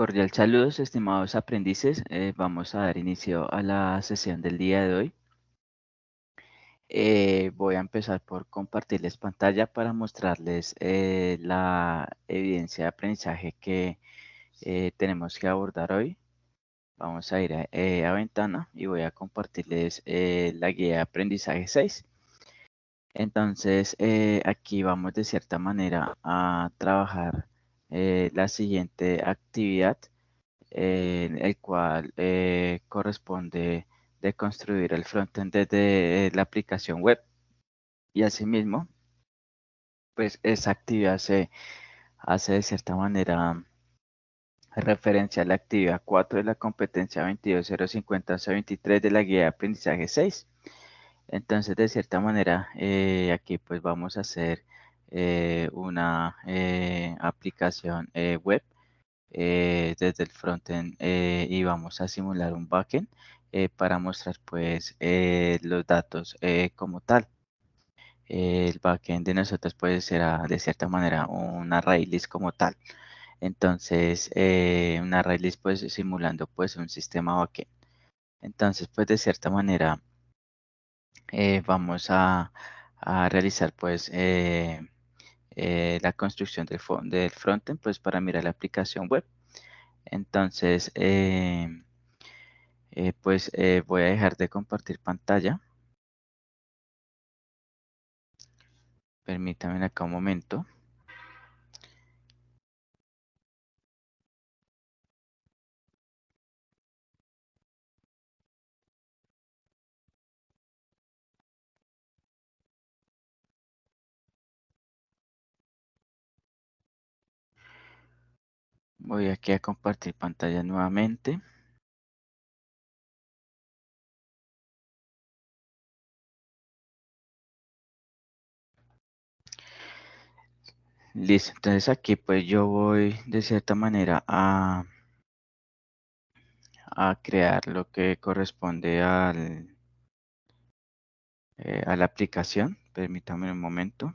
Cordial saludos, estimados aprendices. Vamos a dar inicio a la sesión del día de hoy. Voy a empezar por compartirles pantalla para mostrarles la evidencia de aprendizaje que tenemos que abordar hoy. Vamos a ir a ventana y voy a compartirles la guía de aprendizaje 6. Entonces, aquí vamos de cierta manera a trabajar la siguiente actividad, el cual corresponde de construir el frontend desde la aplicación web. Y asimismo, pues esa actividad se hace de cierta manera referencia a la actividad 4 de la competencia 22050-23 de la guía de aprendizaje 6. Entonces, de cierta manera, aquí pues vamos a hacer una aplicación web desde el frontend y vamos a simular un backend para mostrar pues los datos como tal. El backend de nosotros puede ser de cierta manera un array list como tal. Entonces, un array list pues simulando pues un sistema backend. Entonces, pues de cierta manera vamos a realizar pues la construcción del frontend pues para mirar la aplicación web. Entonces, pues voy a dejar de compartir pantalla. Permítanme acá un momento. Voy aquí a compartir pantalla nuevamente. Listo, entonces aquí pues yo voy de cierta manera a crear lo que corresponde a la aplicación. Permítanme un momento.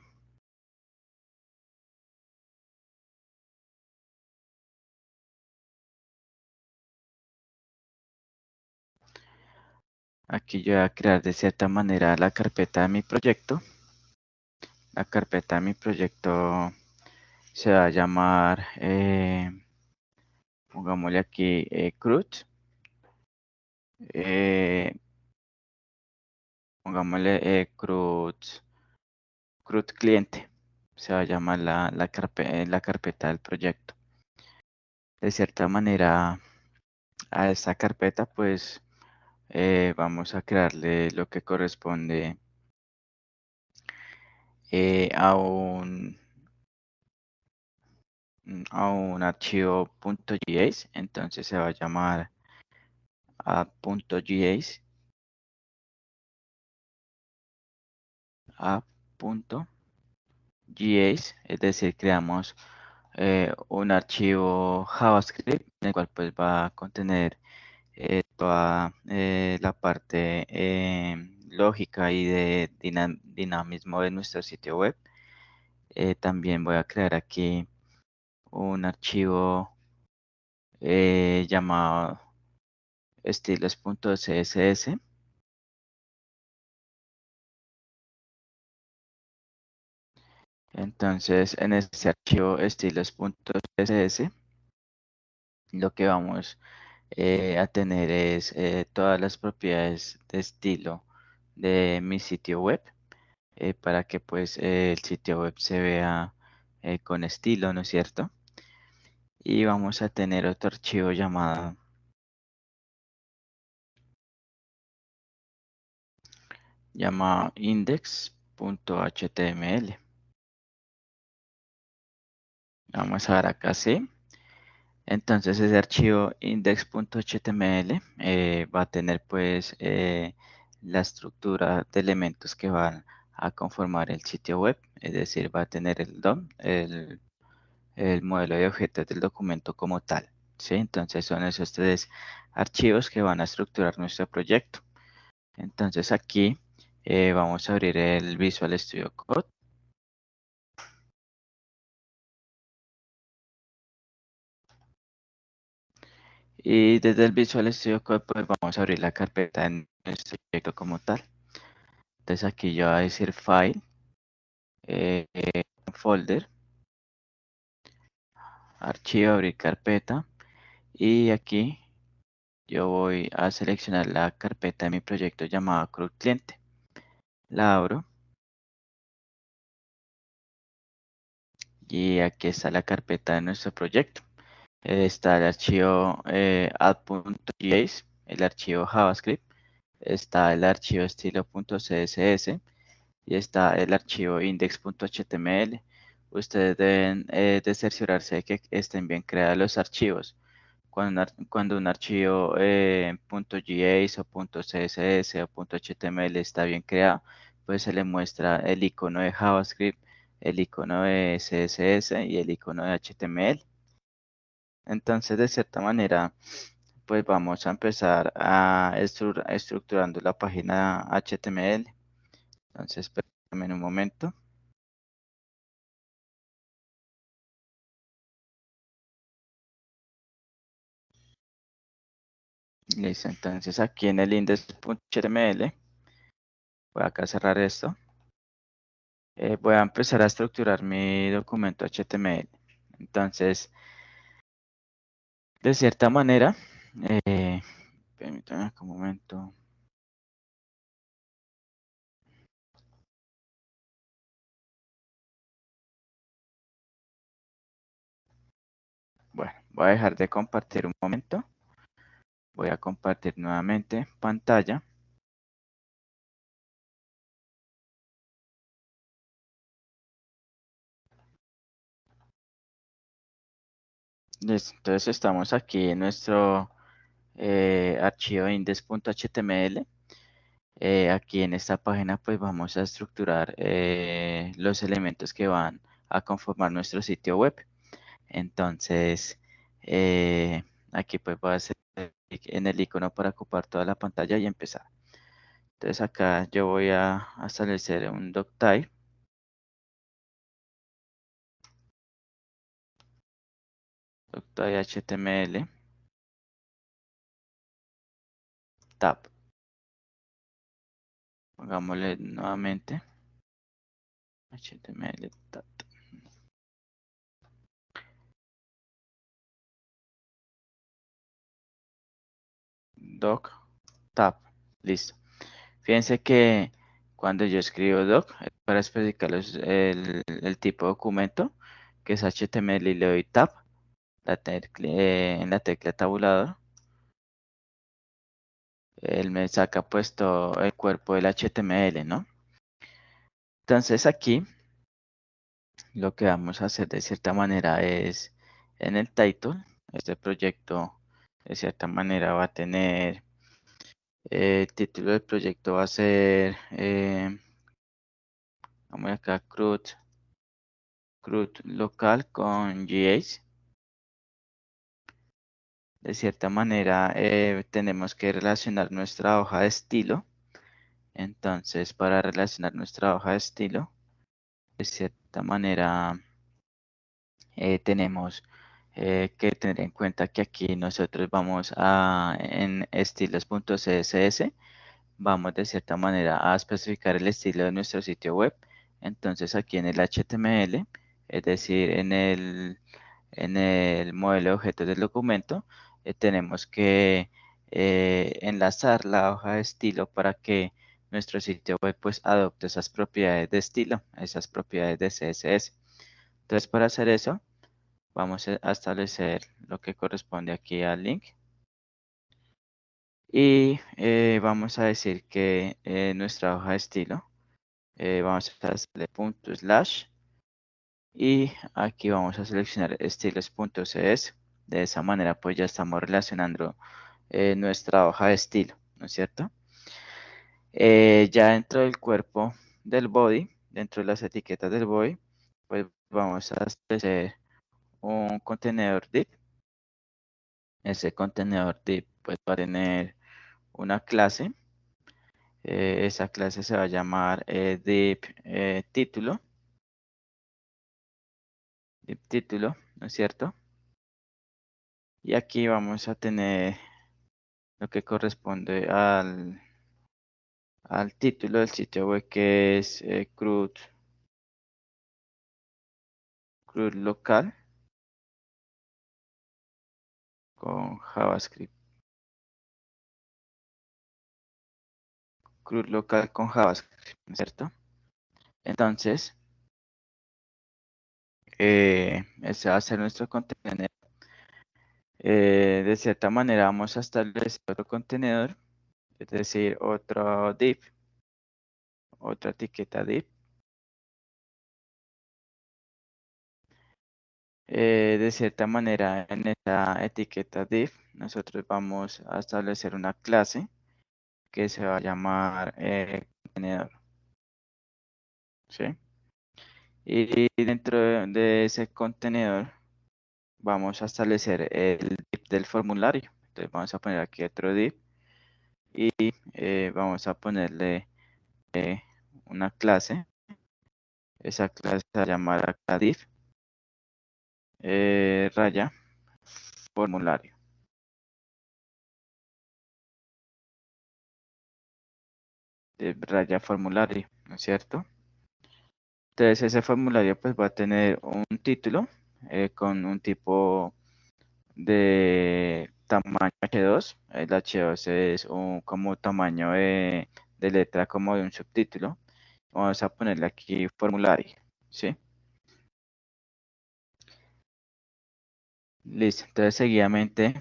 Aquí yo voy a crear de cierta manera la carpeta de mi proyecto. La carpeta de mi proyecto se va a llamar, pongámosle aquí, CRUD. Pongámosle CRUD cliente. Se va a llamar la carpeta del proyecto. De cierta manera, a esta carpeta, pues vamos a crearle lo que corresponde a un archivo .js. Entonces se va a llamar app.js. App.js, es decir, creamos un archivo JavaScript, en el cual pues va a contener toda la parte lógica y de dinamismo de nuestro sitio web. También voy a crear aquí un archivo llamado estilos.css. Entonces, en este archivo estilos.css, lo que vamos a tener es todas las propiedades de estilo de mi sitio web para que pues el sitio web se vea con estilo, ¿no es cierto? Y vamos a tener otro archivo llamado index.html. Vamos a dar acá sí. Entonces ese archivo index.html va a tener pues la estructura de elementos que van a conformar el sitio web, es decir, va a tener el DOM, el modelo de objetos del documento como tal, ¿sí? Entonces son esos tres archivos que van a estructurar nuestro proyecto. Entonces aquí vamos a abrir el Visual Studio Code. Y desde el Visual Studio Code, pues vamos a abrir la carpeta en nuestro proyecto como tal. Entonces aquí yo voy a decir File, Folder, Archivo, abrir carpeta. Y aquí yo voy a seleccionar la carpeta de mi proyecto llamada CRUD Cliente. La abro y aquí está la carpeta de nuestro proyecto. Está el archivo add.js, el archivo JavaScript, está el archivo estilo.css y está el archivo index.html. Ustedes deben de cerciorarse de que estén bien creados los archivos. Cuando un archivo .js o .css o .html está bien creado, pues se le muestra el icono de JavaScript, el icono de CSS y el icono de HTML. Entonces, de cierta manera, pues vamos a empezar a estructurando la página HTML. Entonces, espérame un momento. Listo, entonces aquí en el index.html, voy acá a cerrar esto. Voy a empezar a estructurar mi documento HTML. Entonces, de cierta manera, eh, permítame un momento. Bueno, voy a dejar de compartir un momento. Voy a compartir nuevamente pantalla. Listo, entonces estamos aquí en nuestro archivo index.html. Aquí en esta página pues vamos a estructurar los elementos que van a conformar nuestro sitio web. Entonces, eh, aquí pues voy a hacer clic en el icono para ocupar toda la pantalla y empezar. Entonces acá yo voy a establecer un doctype, doctype HTML, tab. Pongámosle nuevamente HTML tab, doc, tab. Listo. Fíjense que cuando yo escribo doc, para especificar el tipo de documento, que es HTML y le doy tab en la tecla tabulador, él me saca puesto el cuerpo del HTML, ¿no? Entonces aquí lo que vamos a hacer de cierta manera es en el title, este proyecto de cierta manera va a tener, el título del proyecto va a ser, vamos acá, CRUD local con GH. De cierta manera tenemos que relacionar nuestra hoja de estilo. Entonces, para relacionar nuestra hoja de estilo, de cierta manera tenemos que tener en cuenta que aquí nosotros vamos en estilos.css, vamos de cierta manera a especificar el estilo de nuestro sitio web. Entonces, aquí en el HTML, es decir, en el modelo de objetos del documento, tenemos que enlazar la hoja de estilo para que nuestro sitio web pues adopte esas propiedades de estilo, esas propiedades de CSS. Entonces, para hacer eso, vamos a establecer lo que corresponde aquí al link y vamos a decir que nuestra hoja de estilo, vamos a hacerle punto slash y aquí vamos a seleccionar estilos.cs. De esa manera pues ya estamos relacionando nuestra hoja de estilo, ¿no es cierto? Ya dentro del cuerpo del body, dentro de las etiquetas del body, pues vamos a establecer un contenedor div. Ese contenedor div pues va a tener una clase. Esa clase se va a llamar div título, div título, ¿no es cierto? Y aquí vamos a tener lo que corresponde al título del sitio web, que es CRUD local con JavaScript. CRUD local con JavaScript, ¿cierto? Entonces, ese va a ser nuestro contenedor. De cierta manera vamos a establecer otro contenedor, es decir, otro div, otra etiqueta div. De cierta manera, en esta etiqueta div, nosotros vamos a establecer una clase que se va a llamar contenedor, ¿sí? Y dentro de ese contenedor vamos a establecer el div del formulario. Entonces vamos a poner aquí otro div y vamos a ponerle una clase. Esa clase se va a llamar acá div raya formulario, div raya formulario, ¿no es cierto? Entonces ese formulario pues va a tener un título con un tipo de tamaño H2. El H2 es un como tamaño de letra como de un subtítulo. Vamos a ponerle aquí formulario, ¿sí? Listo. Entonces seguidamente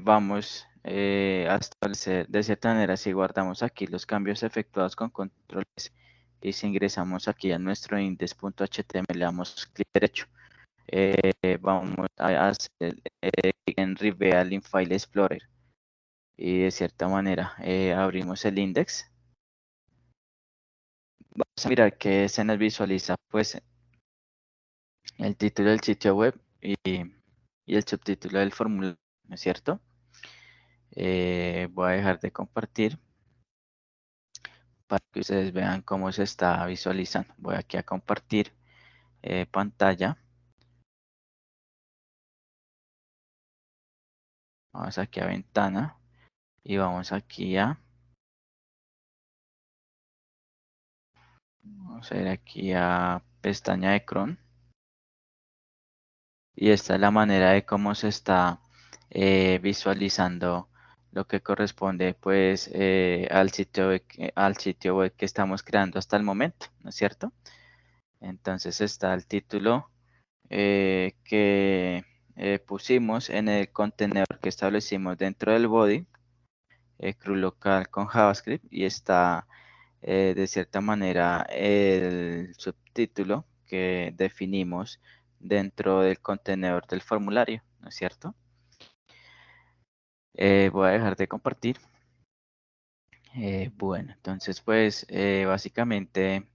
vamos a establecer de cierta manera si guardamos aquí los cambios efectuados con controles y si ingresamos aquí a nuestro index.html, le damos clic derecho. Vamos a hacer clic en Reveal in File Explorer y de cierta manera abrimos el index. Vamos a mirar que se nos visualiza pues el título del sitio web y el subtítulo del formulario, ¿no es cierto? Voy a dejar de compartir para que ustedes vean cómo se está visualizando. Voy aquí a compartir pantalla. Vamos aquí a ventana y vamos aquí vamos a ir aquí a pestaña de Chrome. Y esta es la manera de cómo se está visualizando lo que corresponde pues al sitio web que estamos creando hasta el momento, ¿no es cierto? Entonces está el título que pusimos en el contenedor que establecimos dentro del body, crew local con JavaScript, y está de cierta manera el subtítulo que definimos dentro del contenedor del formulario, ¿no es cierto? Voy a dejar de compartir. Bueno, entonces pues básicamente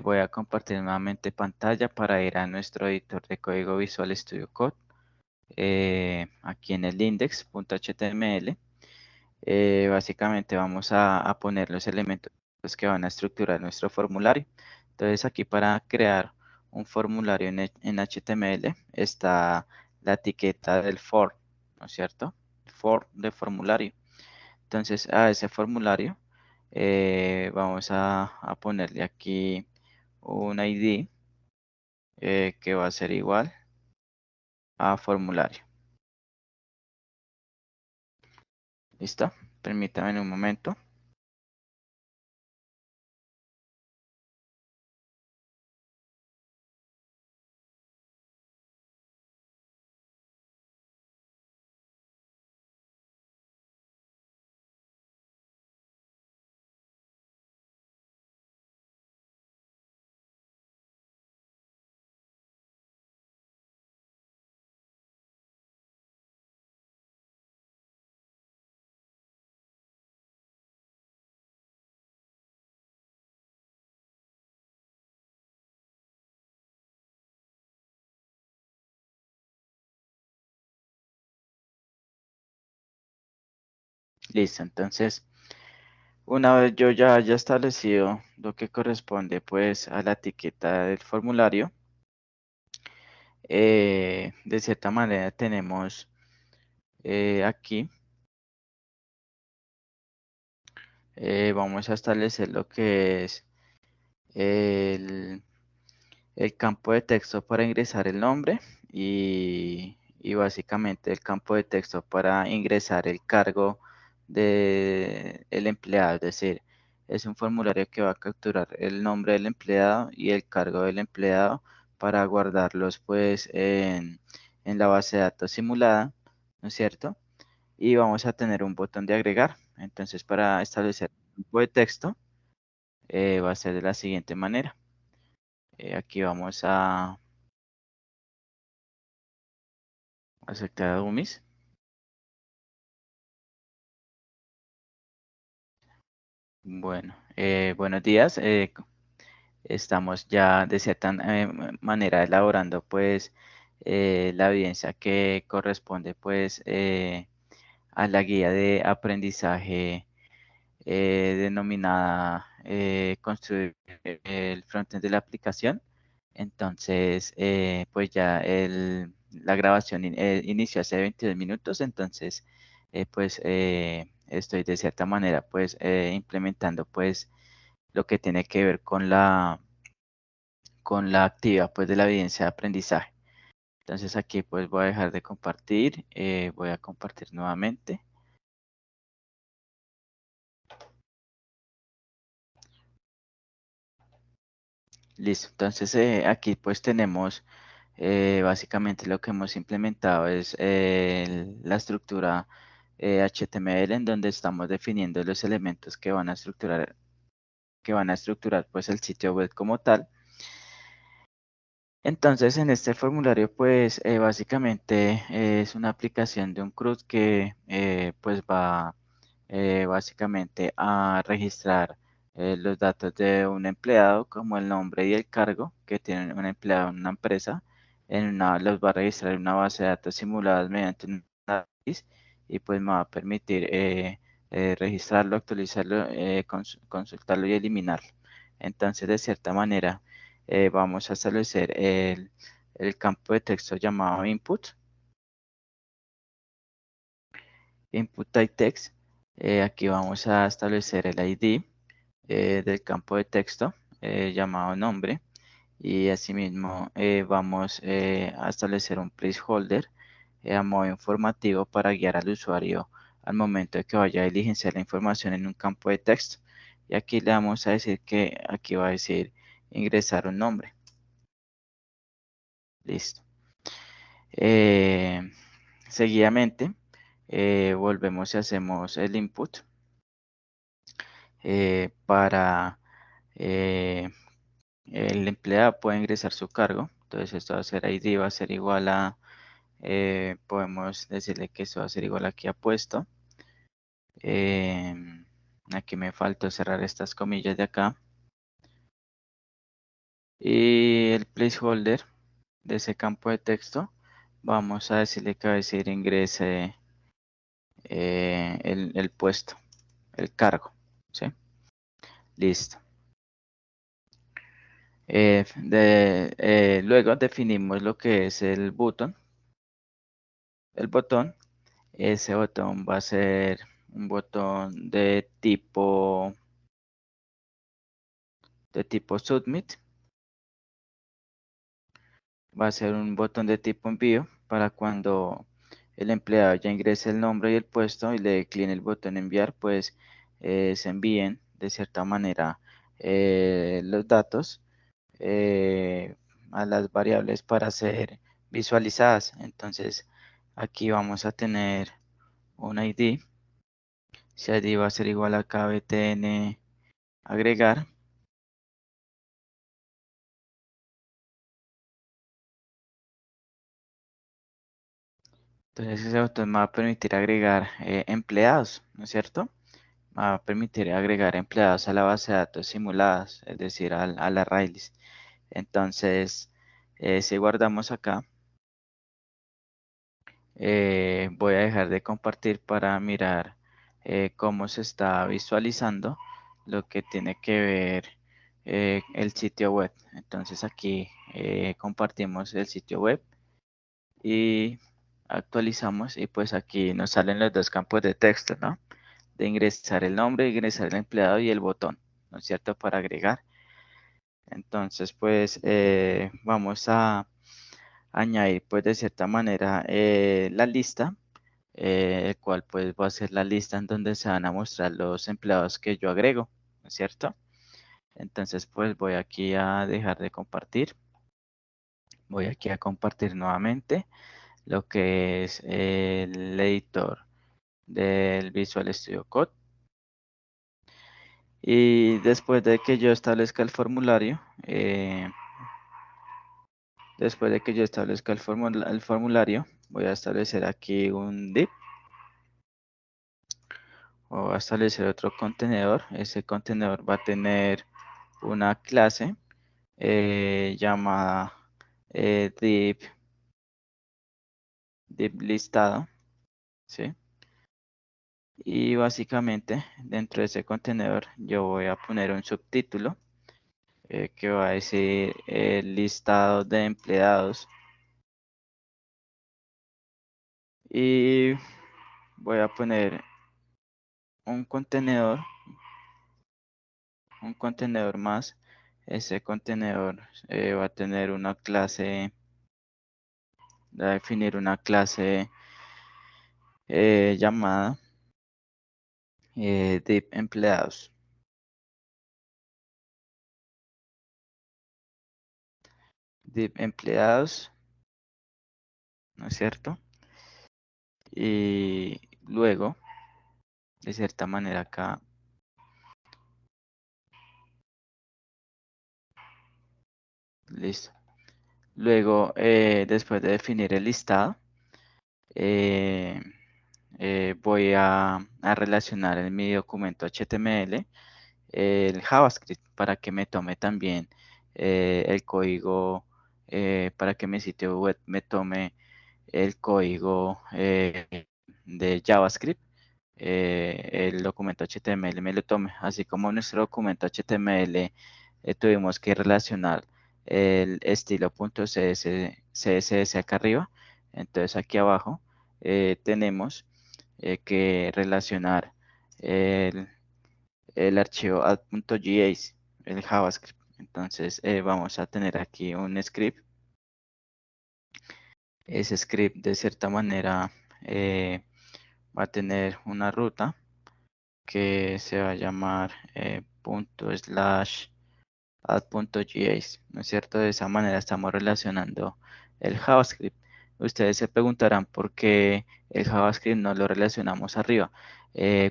voy a compartir nuevamente pantalla para ir a nuestro editor de código Visual Studio Code. Aquí en el index.html. Básicamente vamos a poner los elementos que van a estructurar nuestro formulario. Entonces aquí para crear un formulario en HTML está la etiqueta del for, ¿no es cierto? For de formulario. Entonces a ese formulario vamos a ponerle aquí un ID que va a ser igual a formulario. ¿Listo? Permítame un momento. Listo, entonces una vez yo ya haya establecido lo que corresponde pues a la etiqueta del formulario, De cierta manera tenemos aquí, vamos a establecer lo que es el, el campo de texto para ingresar el nombre y básicamente el campo de texto para ingresar el cargo del empleado. Es decir, es un formulario que va a capturar el nombre del empleado y el cargo del empleado para guardarlos pues en la base de datos simulada, ¿no es cierto? Y vamos a tener un botón de agregar. Entonces, para establecer el campo de texto, va a ser de la siguiente manera. Aquí vamos a aceptar dummies. Bueno, buenos días. Estamos ya de cierta manera elaborando pues la evidencia que corresponde pues a la guía de aprendizaje denominada construir el frontend de la aplicación. Entonces, pues ya la grabación inició hace 22 minutos, entonces, pues estoy de cierta manera pues implementando pues lo que tiene que ver con la actividad pues de la evidencia de aprendizaje. Entonces aquí pues voy a dejar de compartir, voy a compartir nuevamente. Listo, entonces aquí pues tenemos básicamente lo que hemos implementado es la estructura HTML en donde estamos definiendo los elementos que van a estructurar pues el sitio web como tal. Entonces en este formulario pues básicamente es una aplicación de un CRUD que pues va básicamente a registrar los datos de un empleado como el nombre y el cargo que tiene un empleado en una empresa. Los va a registrar en una base de datos simuladas mediante un análisis y pues me va a permitir registrarlo, actualizarlo, consultarlo y eliminarlo. Entonces de cierta manera vamos a establecer el campo de texto llamado input type text. Aquí vamos a establecer el ID del campo de texto llamado nombre y asimismo vamos a establecer un placeholder a modo informativo para guiar al usuario al momento de que vaya a diligenciar la información en un campo de texto. Y aquí le vamos a decir que aquí va a decir ingresar un nombre. Listo. Eh, Seguidamente, volvemos y hacemos el input para eh, el empleado puede ingresar su cargo. Entonces esto va a ser ID, va a ser igual a, podemos decirle que esto va a ser igual aquí a puesto. Aquí me faltó cerrar estas comillas de acá. Y el placeholder de ese campo de texto, vamos a decirle que va a decir ingrese el puesto, el cargo, ¿sí? Listo. Luego definimos lo que es el botón. El botón, ese botón va a ser un botón de tipo submit. Va a ser un botón de tipo envío para cuando el empleado ya ingrese el nombre y el puesto y le dé clic en el botón enviar, pues se envíen de cierta manera los datos a las variables para ser visualizadas. Entonces aquí vamos a tener un ID. Si ID va a ser igual a kbtn agregar. Entonces ese botón me va a permitir agregar empleados, ¿no es cierto? Me va a permitir agregar empleados a la base de datos simuladas, es decir, a la Rails. Entonces, si guardamos acá, voy a dejar de compartir para mirar cómo se está visualizando lo que tiene que ver el sitio web. Entonces aquí compartimos el sitio web y actualizamos y pues aquí nos salen los dos campos de texto, ¿no? De ingresar el nombre, ingresar el empleado y el botón, ¿no es cierto? Para agregar. Entonces, pues vamos a añadir, pues de cierta manera, la lista, el cual pues va a ser la lista en donde se van a mostrar los empleados que yo agrego, ¿no es cierto? Entonces, pues voy aquí a dejar de compartir. Voy aquí a compartir nuevamente lo que es el editor del Visual Studio Code. Y después de que yo establezca el formulario, el formulario, voy a establecer aquí un div o a establecer otro contenedor. Ese contenedor va a tener una clase llamada div listado, ¿sí? Y básicamente dentro de ese contenedor yo voy a poner un subtítulo que va a decir el listado de empleados y voy a poner un contenedor, más. Ese contenedor va a tener una clase, va a definir una clase llamada div empleados. Div empleados, ¿no es cierto? Y luego, de cierta manera acá, listo. Luego, después de definir el listado, eh, voy a relacionar en mi documento HTML el JavaScript para que me tome también el código, para que mi sitio web me tome el código de JavaScript, el documento HTML me lo tome, así como nuestro documento HTML tuvimos que relacionar el estilo .css acá arriba, entonces aquí abajo tenemos que relacionar el, el archivo add.js, el JavaScript. Entonces vamos a tener aquí un script. Ese script de cierta manera va a tener una ruta que se va a llamar add.js, ¿no es cierto? De esa manera estamos relacionando el JavaScript. Ustedes se preguntarán por qué el JavaScript no lo relacionamos arriba.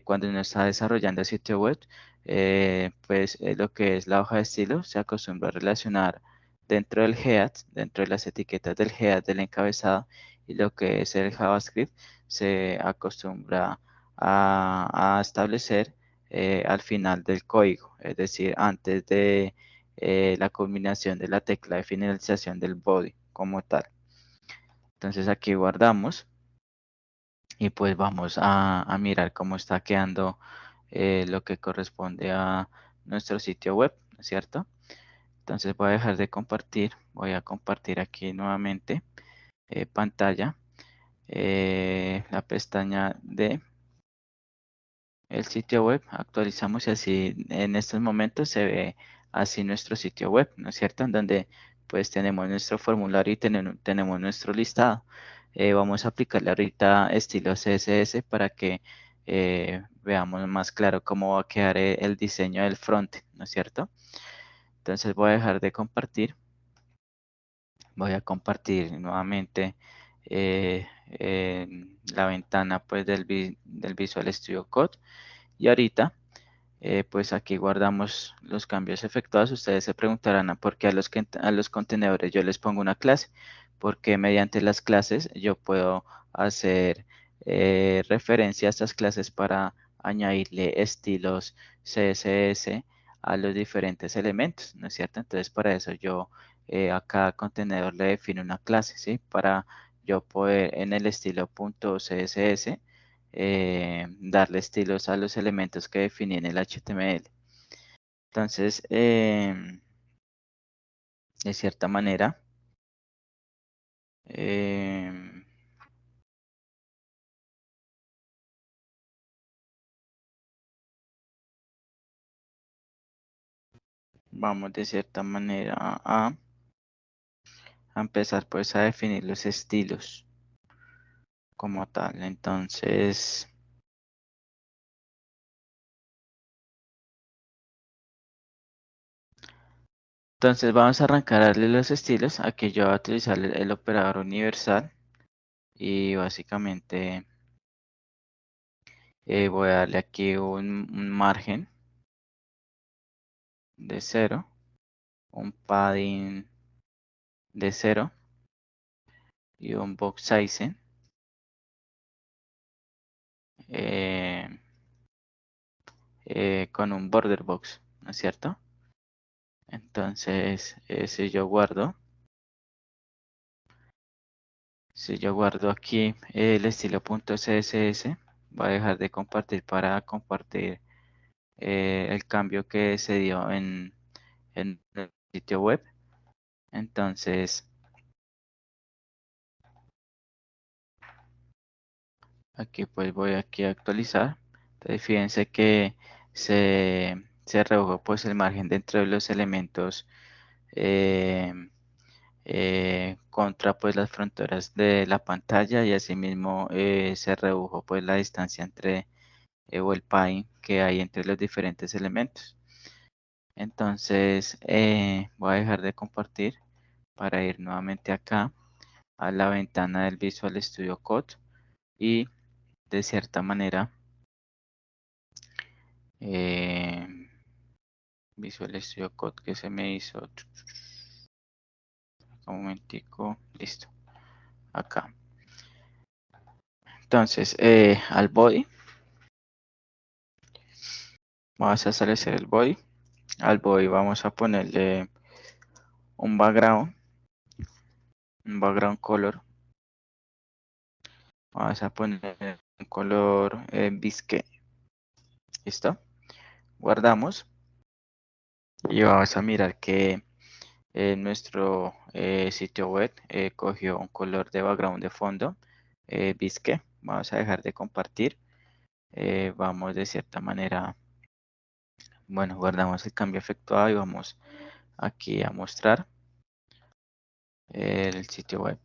Cuando uno está desarrollando el sitio web, pues lo que es la hoja de estilo se acostumbra a relacionar dentro del head, dentro de las etiquetas del head del encabezado, y lo que es el JavaScript se acostumbra a establecer al final del código, es decir, antes de la culminación de la tecla de finalización del body como tal. Entonces aquí guardamos y pues vamos a mirar cómo está quedando lo que corresponde a nuestro sitio web, ¿no es cierto? Entonces voy a dejar de compartir, voy a compartir aquí nuevamente pantalla, la pestaña de el sitio web, actualizamos y así en estos momentos se ve así nuestro sitio web, ¿no es cierto? En donde pues tenemos nuestro formulario y tenemos nuestro listado. Vamos a aplicarle ahorita estilo CSS para que veamos más claro cómo va a quedar el diseño del front, ¿no es cierto? Entonces voy a dejar de compartir, voy a compartir nuevamente en la ventana pues del Visual Studio Code y ahorita pues aquí guardamos los cambios efectuados. Ustedes se preguntarán por qué a los contenedores yo les pongo una clase, porque mediante las clases yo puedo hacer referencia a estas clases para añadirle estilos CSS a los diferentes elementos, ¿no es cierto? Entonces para eso yo a cada contenedor le defino una clase, ¿sí? Para yo poder en el estilo .css darle estilos a los elementos que definí en el HTML. Entonces, de cierta manera, Em, vamos de cierta manera a empezar pues a definir los estilos como tal. Entonces vamos a arrancar a darle los estilos. Aquí yo voy a utilizar el operador universal y básicamente voy a darle aquí un margen de 0, un padding de 0 y un box size eh, con un border box, ¿no es cierto? Entonces, si yo guardo aquí el estilo .css, voy a dejar de compartir para compartir el cambio que se dio en el sitio web. Entonces, aquí pues voy aquí a actualizar. Entonces, fíjense que se rehuyó pues el margen dentro de los elementos eh, contra pues las fronteras de la pantalla y asimismo se redujo pues la distancia entre o el padding que hay entre los diferentes elementos. Entonces voy a dejar de compartir para ir nuevamente acá a la ventana del Visual Studio Code y de cierta manera eh, Visual Studio Code que se me hizo un momentico, listo, acá. Entonces al body, vamos a establecer el body. Al body vamos a ponerle un background color. Vamos a poner un color bisque. ¿Listo? Guardamos y vamos a mirar que nuestro sitio web cogió un color de background de fondo bisque. Vamos a dejar de compartir. Vamos de cierta manera, bueno, guardamos el cambio efectuado y vamos aquí a mostrar el sitio web.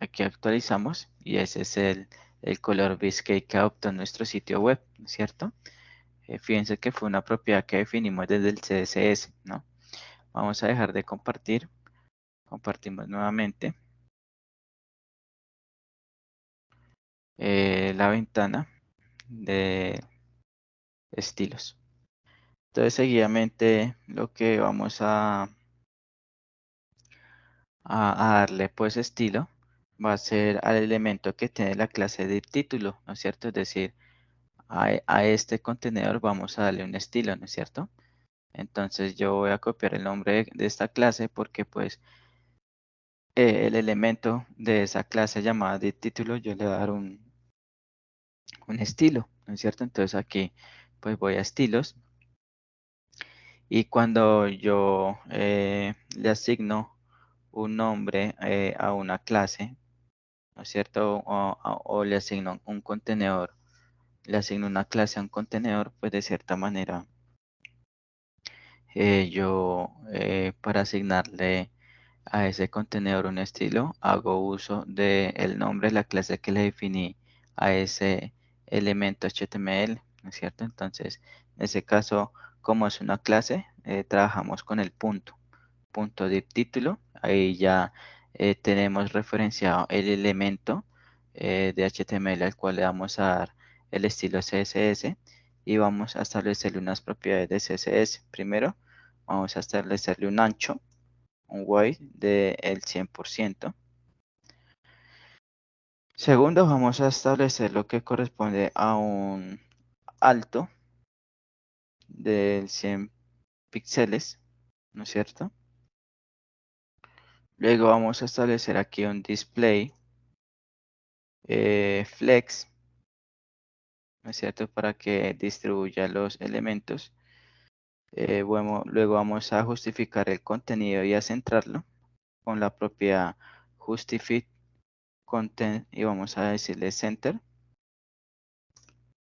Aquí actualizamos y ese es el color bisque que adoptó nuestro sitio web, ¿cierto? Fíjense que fue una propiedad que definimos desde el CSS, ¿no? Vamos a dejar de compartir. Compartimos nuevamente la ventana de estilos. Entonces, seguidamente lo que vamos a darle pues estilo va a ser al elemento que tiene la clase de título, ¿no es cierto? Es decir, a este contenedor vamos a darle un estilo, ¿no es cierto? Entonces yo voy a copiar el nombre de esta clase porque pues el elemento de esa clase llamada de título yo le voy a dar un estilo, ¿no es cierto? Entonces aquí pues voy a estilos y cuando yo le asigno un nombre a una clase, ¿no es cierto? O le asigno un contenedor, le asigno una clase a un contenedor, pues de cierta manera yo para asignarle a ese contenedor un estilo, hago uso del nombre de la clase que le definí a ese elemento HTML, ¿no es cierto? Entonces, en ese caso, como es una clase, trabajamos con el punto de título. Ahí ya tenemos referenciado el elemento de HTML al cual le vamos a dar el estilo CSS y vamos a establecerle unas propiedades de CSS. Primero, vamos a establecerle un ancho, un width del 100%. Segundo, vamos a establecer lo que corresponde a un alto del 100 píxeles, ¿no es cierto? Luego vamos a establecer aquí un display flex, ¿no es cierto? Para que distribuya los elementos. Bueno, luego vamos a justificar el contenido y a centrarlo con la propiedad justify content y vamos a decirle center,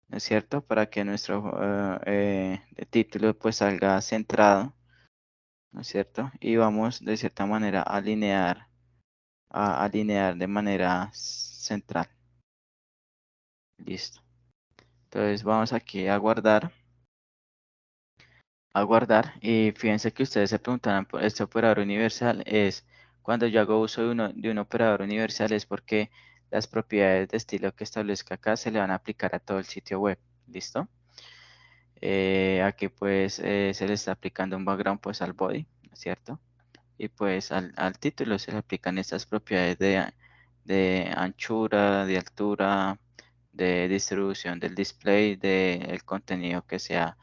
¿no es cierto? Para que nuestro título pues salga centrado, ¿no es cierto? Y vamos de cierta manera a alinear de manera central. Listo. Entonces vamos aquí a guardar y fíjense que ustedes se preguntarán por este operador universal es cuando yo hago uso de un operador universal es porque las propiedades de estilo que establezca acá se le van a aplicar a todo el sitio web. ¿Listo? Aquí pues se le está aplicando un background pues al body, ¿no es cierto? Y pues al título se le aplican estas propiedades de anchura, de altura, de distribución del display, del contenido que sea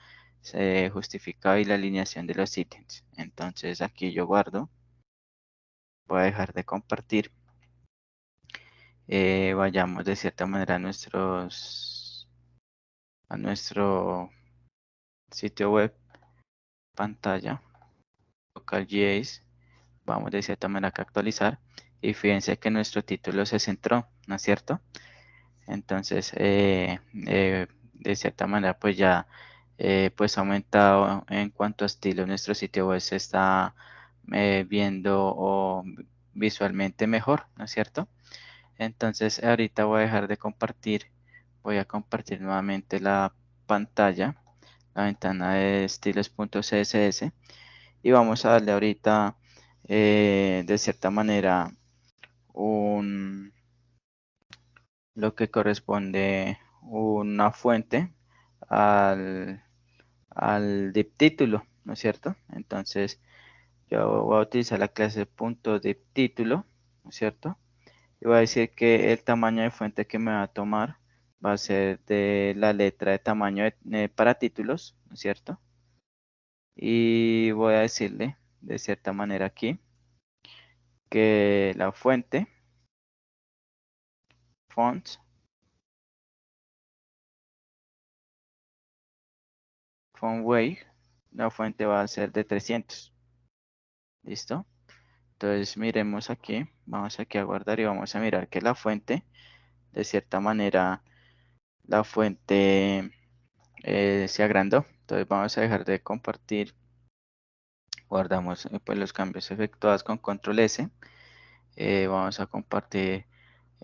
justificado y la alineación de los ítems. Entonces aquí yo guardo, voy a dejar de compartir. Vayamos de cierta manera a nuestro sitio web, pantalla, local GAs. Vamos de cierta manera a actualizar y fíjense que nuestro título se centró, ¿no es cierto? Entonces, de cierta manera, pues ya pues ha aumentado en cuanto a estilo nuestro sitio web se está viendo o visualmente mejor, ¿no es cierto? Entonces, ahorita voy a dejar de compartir, voy a compartir nuevamente la pantalla, la ventana de estilos.css y vamos a darle ahorita de cierta manera un lo que corresponde una fuente al, al título, ¿no es cierto? Entonces yo voy a utilizar la clase punto título, ¿no es cierto? Y voy a decir que el tamaño de fuente que me va a tomar va a ser de la letra de tamaño para títulos, ¿no es cierto? Y voy a decirle de cierta manera aquí que la fuente, font, font weight, la fuente va a ser de 300. ¿Listo? Entonces miremos aquí, vamos aquí a guardar y vamos a mirar que la fuente, de cierta manera, la fuente se agrandó. Entonces vamos a dejar de compartir, guardamos pues los cambios efectuados con control S. Vamos a compartir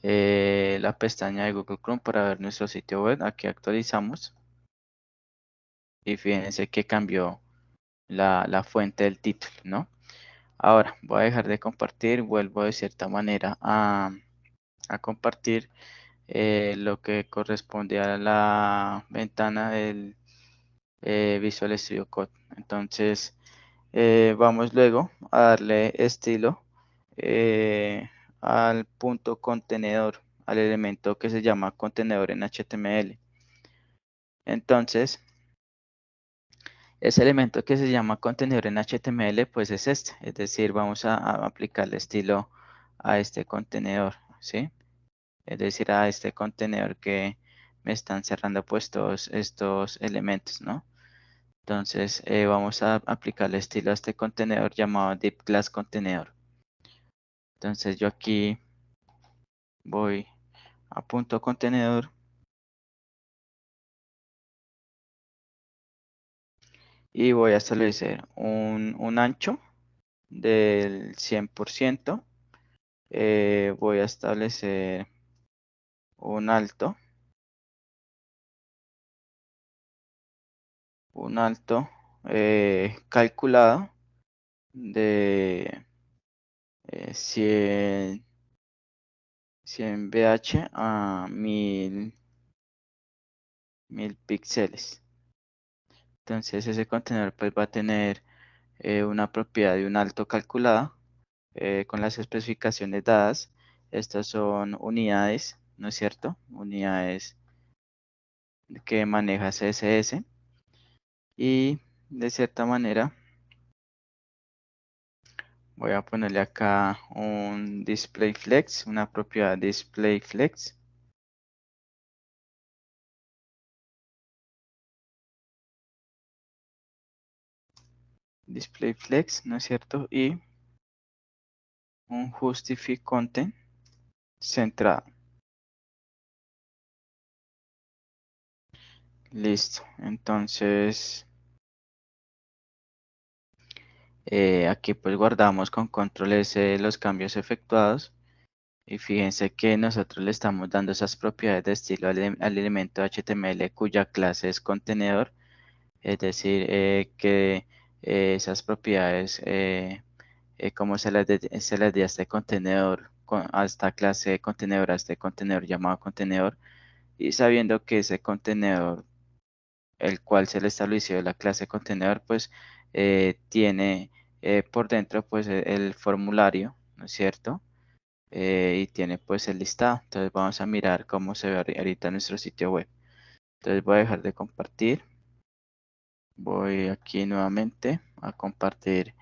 la pestaña de Google Chrome para ver nuestro sitio web. Aquí actualizamos y fíjense que cambió la fuente del título, ¿no? Ahora voy a dejar de compartir, vuelvo de cierta manera a compartir lo que corresponde a la ventana del Visual Studio Code. Entonces, vamos luego a darle estilo al punto contenedor, al elemento que se llama contenedor en HTML. Entonces, ese elemento que se llama contenedor en HTML, pues es este, es decir, vamos a aplicarle estilo a este contenedor, ¿sí? Es decir, a este contenedor que me están cerrando pues todos estos elementos, ¿no? Entonces vamos a aplicarle estilo a este contenedor llamado div class contenedor. Entonces yo aquí voy a punto contenedor y voy a establecer un ancho del 100%. Voy a establecer un alto calculado de 100 BH a 1000 píxeles. Entonces ese contenedor pues va a tener una propiedad de un alto calculado con las especificaciones dadas. Estas son unidades, ¿no es cierto? Unidades que maneja CSS y de cierta manera voy a ponerle acá un display flex, una propiedad display flex. Display flex, ¿no es cierto? Y un justify content centrado. Listo. Entonces, aquí pues guardamos con control S los cambios efectuados. Y fíjense que nosotros le estamos dando esas propiedades de estilo al elemento HTML cuya clase es contenedor. Es decir, que esas propiedades, como se las di a este contenedor, a esta clase de contenedor, a este contenedor llamado contenedor, y sabiendo que ese contenedor, el cual se le estableció la clase contenedor, pues tiene por dentro pues el formulario, ¿no es cierto? Y tiene pues el listado. Entonces vamos a mirar cómo se ve ahorita nuestro sitio web. Entonces voy a dejar de compartir. Voy aquí nuevamente a compartir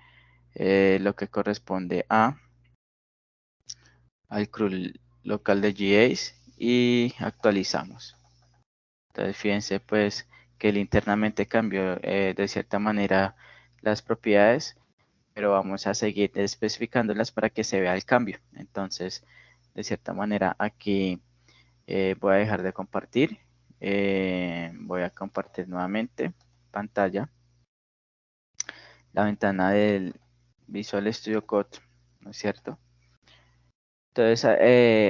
lo que corresponde al CRUD local de GAs y actualizamos. Entonces fíjense pues que él internamente cambió de cierta manera las propiedades, pero vamos a seguir especificándolas para que se vea el cambio. Entonces, de cierta manera aquí voy a dejar de compartir. Voy a compartir nuevamente pantalla, la ventana del Visual Studio Code, ¿no es cierto? Entonces,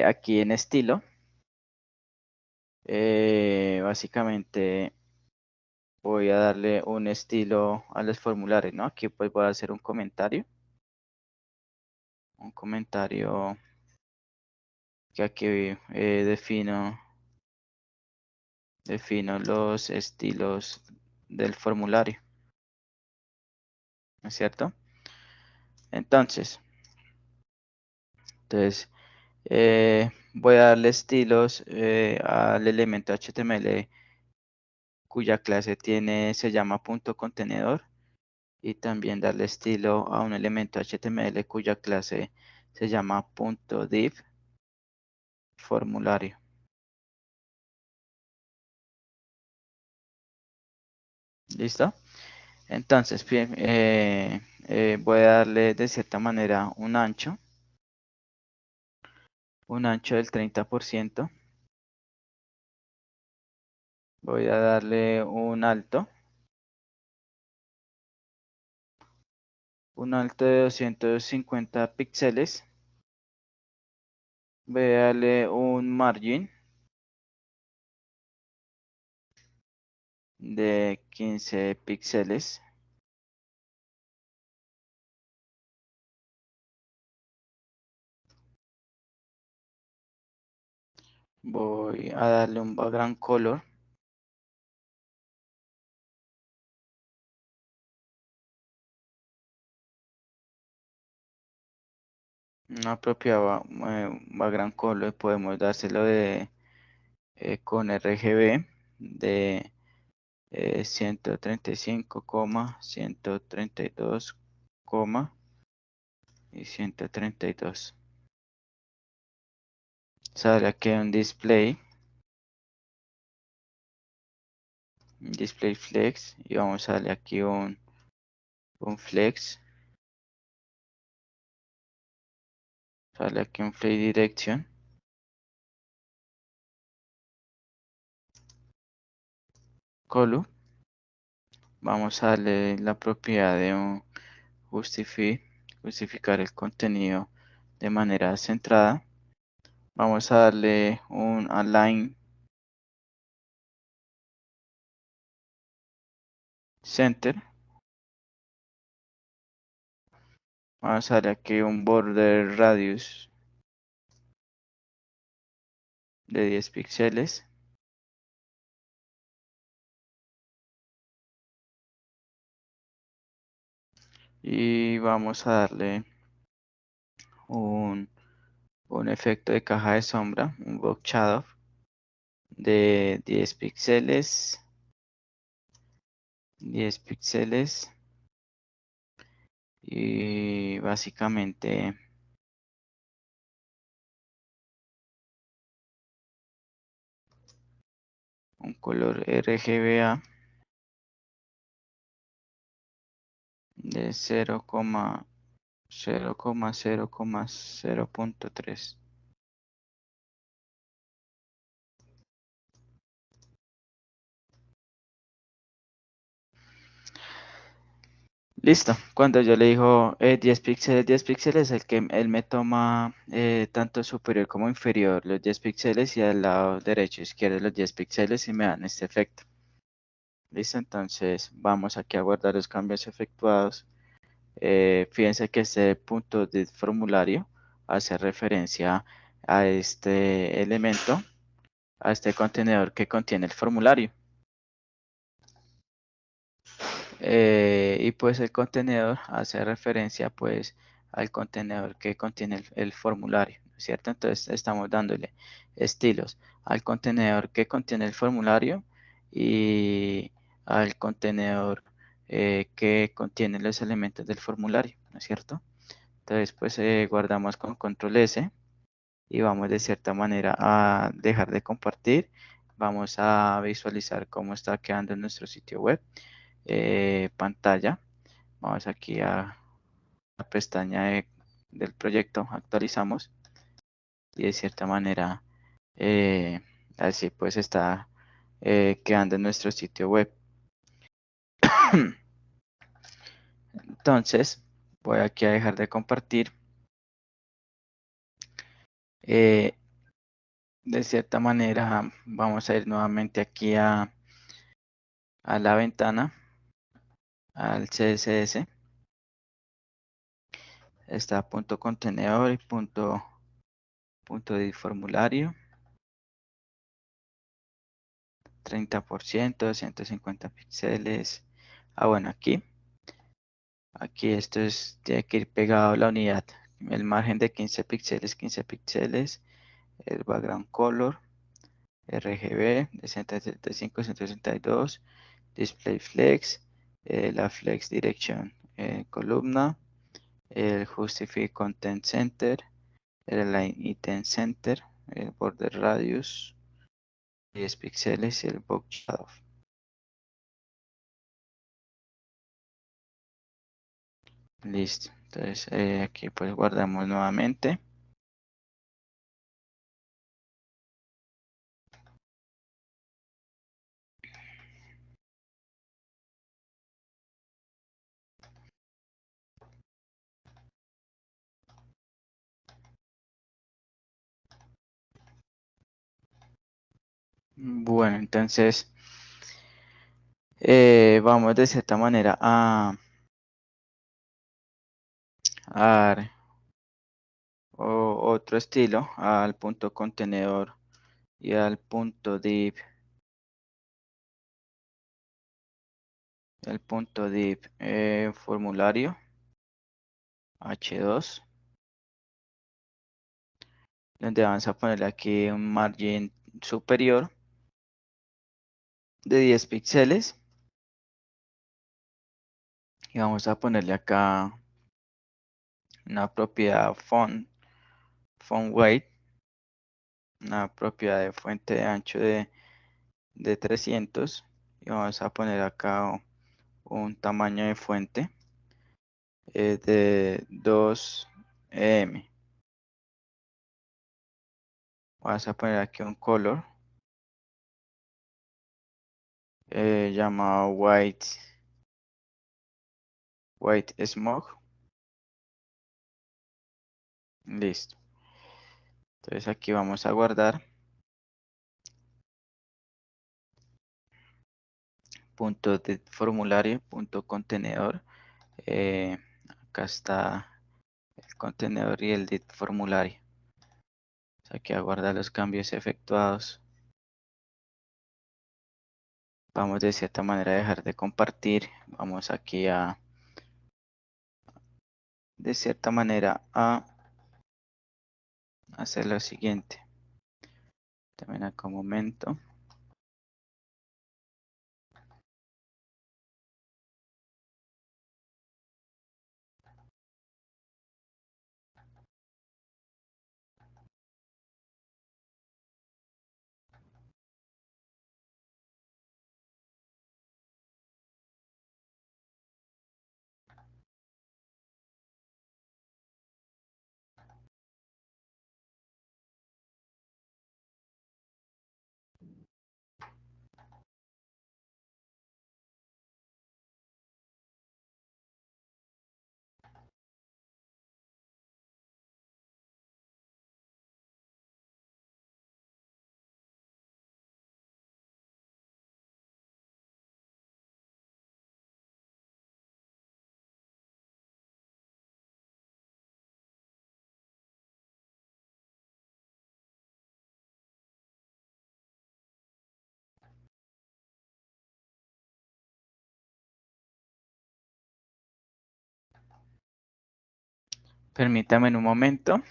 aquí en estilo, básicamente voy a darle un estilo a los formularios, ¿no? Aquí pues voy a hacer un comentario que aquí defino los estilos del formulario, ¿no es cierto? Entonces, voy a darle estilos al elemento HTML cuya clase se llama punto contenedor, y también darle estilo a un elemento HTML cuya clase se llama punto div formulario. ¿Listo? Entonces, bien, voy a darle de cierta manera un ancho del 30%. Voy a darle un alto de 250 píxeles. Voy a darle un margin de 15 píxeles. Voy a darle un background color, una propia background color. Podemos dárselo con RGB de 135, 132, y 132. Sale aquí un display flex, y vamos a darle aquí un flex. Sale aquí un flex direction. Color. Vamos a darle la propiedad de un justificar el contenido de manera centrada. Vamos a darle un align center. Vamos a darle aquí un border radius de 10 píxeles. Y vamos a darle un, un efecto de caja de sombra, un box shadow de 10 píxeles. 10 píxeles. Y básicamente un color RGBA de 0,0 0,0,0.3. Listo. Cuando yo le digo 10 píxeles, el que él me toma tanto superior como inferior los 10 píxeles y al lado derecho e izquierdo los 10 píxeles y me dan este efecto. Listo, entonces vamos aquí a guardar los cambios efectuados. Fíjense que este punto de formulario hace referencia a este elemento, a este contenedor que contiene el formulario. Y pues el contenedor hace referencia pues al contenedor que contiene el formulario, ¿no es cierto? Entonces estamos dándole estilos al contenedor que contiene el formulario y al contenedor que contiene los elementos del formulario, ¿no es cierto? Entonces pues guardamos con control S y vamos de cierta manera a dejar de compartir. Vamos a visualizar cómo está quedando en nuestro sitio web. Pantalla. Vamos aquí a la pestaña del proyecto, actualizamos y de cierta manera así pues está quedando en nuestro sitio web. Entonces voy aquí a dejar de compartir. Eh, de cierta manera vamos a ir nuevamente aquí a la ventana, al CSS. Está punto contenedor y punto de formulario. 30%, 150 píxeles. Bueno, aquí esto tiene que ir pegado a la unidad. El margen de 15 píxeles, 15 píxeles. El background color, RGB de 175, 162. Display flex, la flex direction columna, el justify content center, el align item center, el border radius, 10 píxeles y el box shadow. Listo. Entonces aquí pues guardamos nuevamente. Bueno, entonces vamos de cierta manera a dar otro estilo al punto contenedor y al punto div. El punto div formulario H2, donde vamos a ponerle aquí un margin superior de 10 píxeles y vamos a ponerle acá una propiedad font weight, una propiedad de fuente de ancho de 300 y vamos a poner acá un tamaño de fuente de 2 em. Vamos a poner aquí un color llamado white smoke. Listo. Entonces aquí vamos a guardar punto de formulario, punto contenedor. Acá está el contenedor y el de formulario. Aquí a guardar los cambios efectuados. Vamos de cierta manera a dejar de compartir. Vamos aquí de cierta manera a hacer lo siguiente. También acá un momento. Permítame en un momento.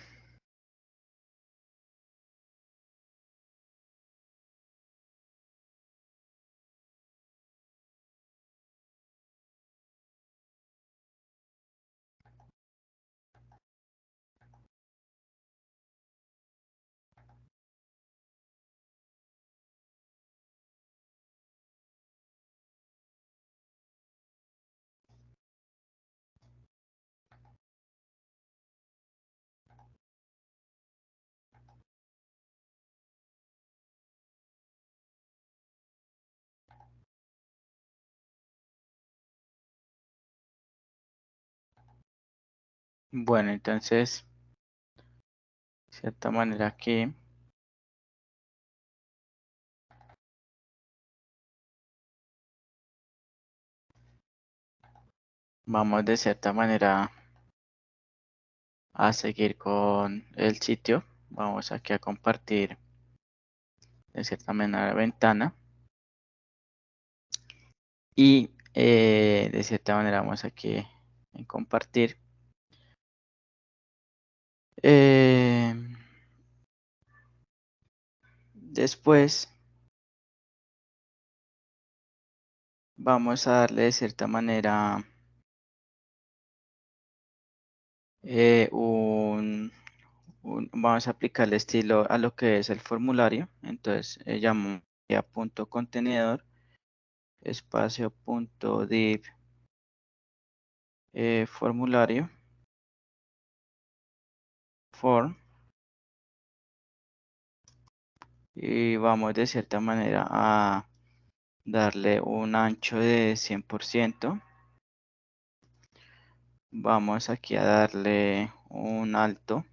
Bueno, entonces, de cierta manera aquí vamos de cierta manera a seguir con el sitio. Vamos aquí a compartir de cierta manera la ventana y de cierta manera vamos aquí en compartir. Eh, Después vamos a darle de cierta manera vamos a aplicarle estilo a lo que es el formulario. Entonces llamo a punto contenedor espacio punto div formulario form y vamos de cierta manera a darle un ancho de 100%. Vamos aquí a darle un alto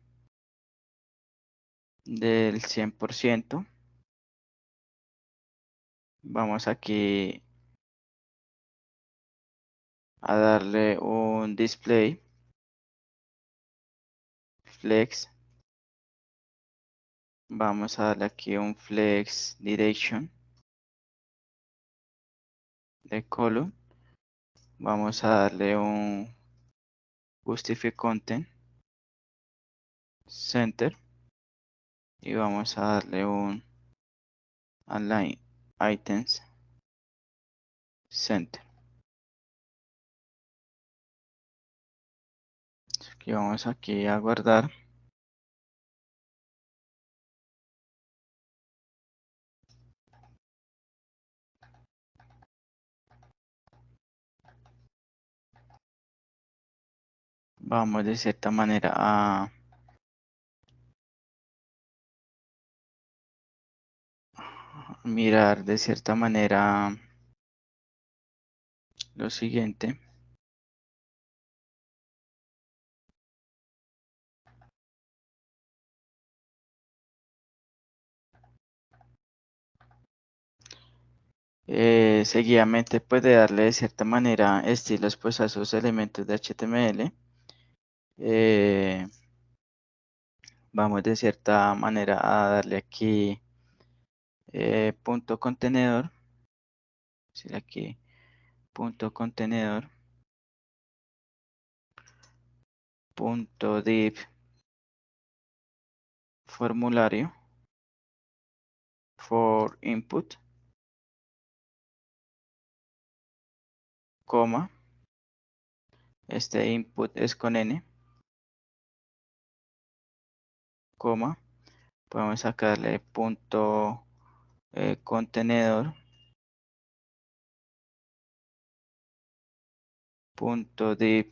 del 100%. Vamos aquí a darle un display flex. Vamos a darle aquí un flex direction de column. Vamos a darle un justify content center y vamos a darle un align items center. Aquí vamos aquí a guardar. Vamos de cierta manera a mirar de cierta manera lo siguiente. Seguidamente puede darle de cierta manera estilos pues a sus elementos de HTML. Vamos de cierta manera a darle aquí punto contenedor. Decir aquí punto contenedor punto div formulario for input, coma, este input es con n, coma, podemos sacarle punto contenedor punto div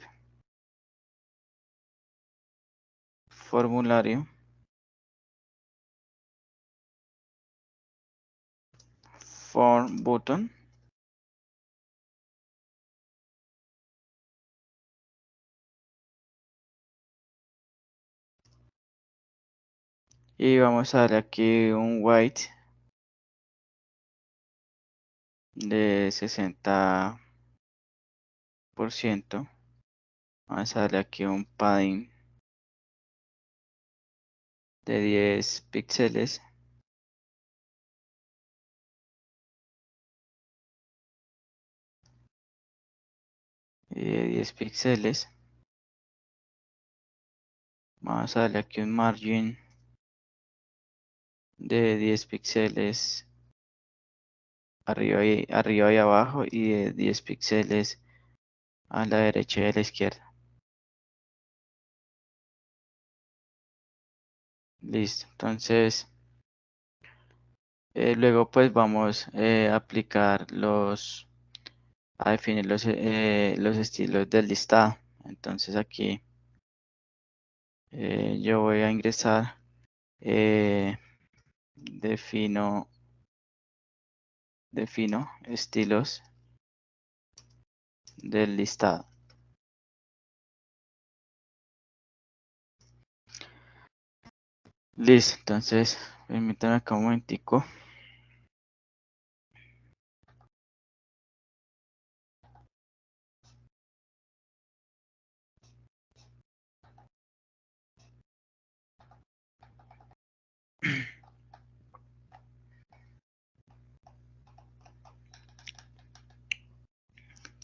formulario form button y vamos a darle aquí un white de 60%. Vamos a darle aquí un padding de 10 píxeles y de 10 píxeles. Vamos a darle aquí un margin de 10 píxeles arriba y abajo y de 10 píxeles a la derecha y a la izquierda. Listo. Entonces, luego pues vamos a aplicar a definir los estilos del listado. Entonces aquí yo voy a ingresar, eh, defino, defino estilos del listado. Listo, entonces permítanme acá un momentico.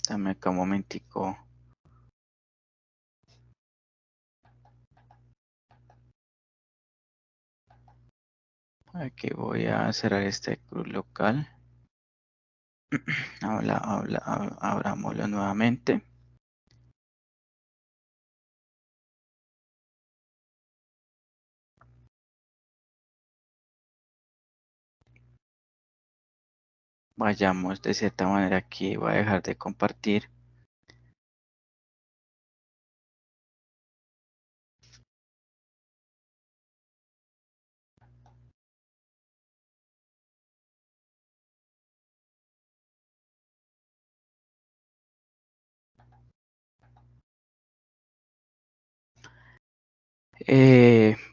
Dame acá un momentico. Aquí voy a cerrar este cruz local. Abrámoslo nuevamente. Vayamos de cierta manera aquí. Voy a dejar de compartir.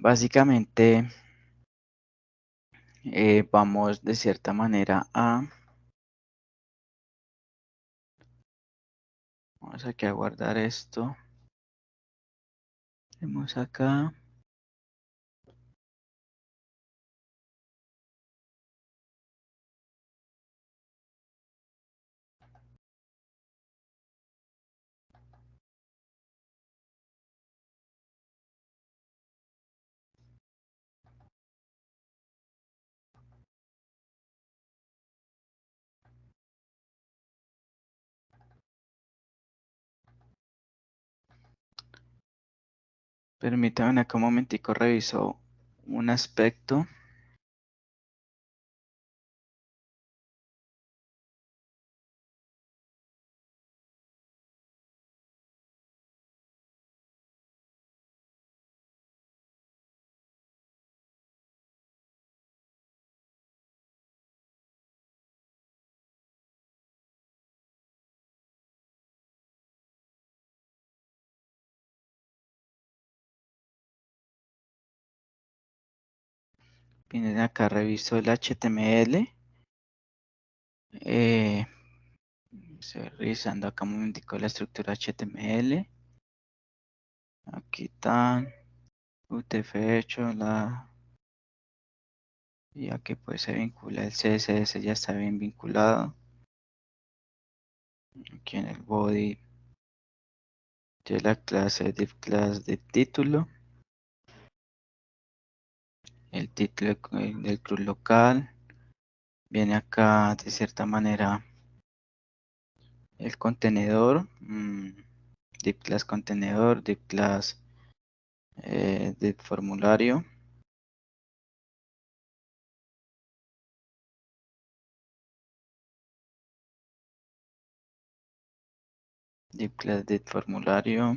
Básicamente vamos de cierta manera vamos aquí a guardar esto. Vemos acá. Permítanme acá un momentico, reviso un aspecto. Miren acá, reviso el HTML. Estoy revisando acá un momentico la estructura HTML. Aquí está UTF-8, y aquí pues se vincula el CSS, ya está bien vinculado. Aquí en el body de la clase div class de título. El título del club local. Viene acá de cierta manera el contenedor. Div class contenedor, div class div formulario. Div class div formulario.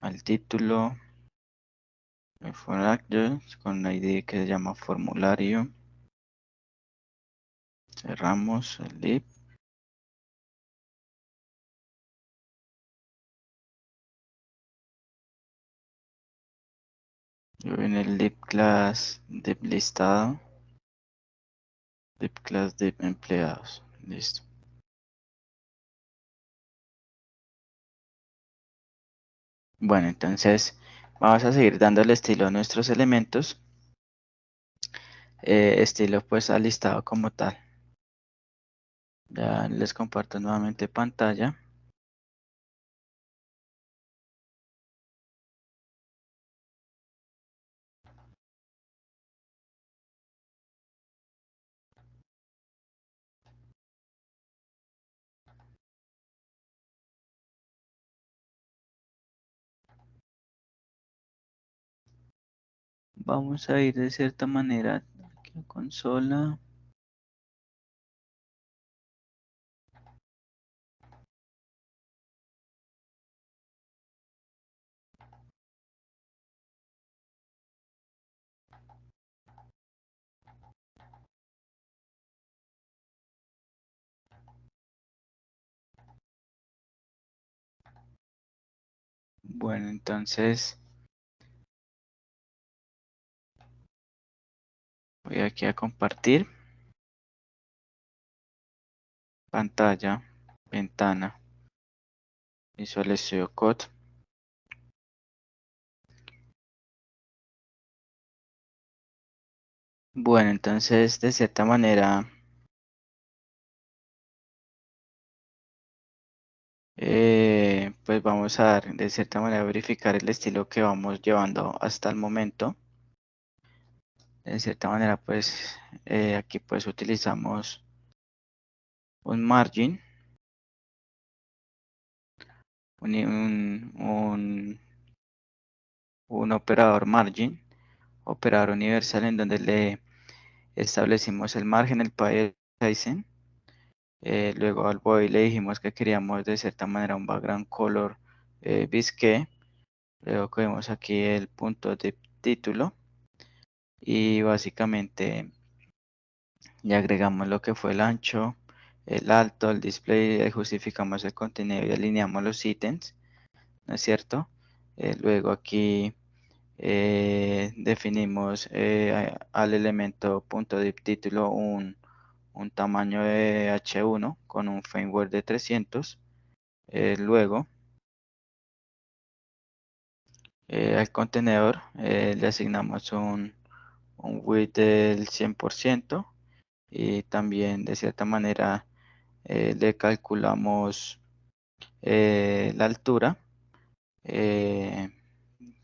Al título. For actors con la ID que se llama formulario. Cerramos el div. Yo en el div class div listado. Div class div empleados. Listo. Bueno, entonces vamos a seguir dándole estilo a nuestros elementos. Estilo pues al listado como tal. Ya les comparto nuevamente pantalla. Vamos a ir de cierta manera aquí a consola. Bueno, entonces voy aquí a compartir pantalla, ventana, Visual Studio Code. Bueno, entonces de cierta manera, pues vamos a dar de cierta manera verificar el estilo que vamos llevando hasta el momento. De cierta manera, pues aquí pues utilizamos un margin, un operador margin, operador universal en donde le establecimos el margen, el Python. Luego al void le dijimos que queríamos de cierta manera un background color bisque. Luego cogemos aquí el punto de título y básicamente ya agregamos lo que fue el ancho, el alto, el display, justificamos el contenido y alineamos los ítems, ¿no es cierto? Luego aquí definimos al elemento punto de título un tamaño de H1 con un framework de 300. Luego al contenedor le asignamos un width del 100% y también de cierta manera le calculamos la altura eh,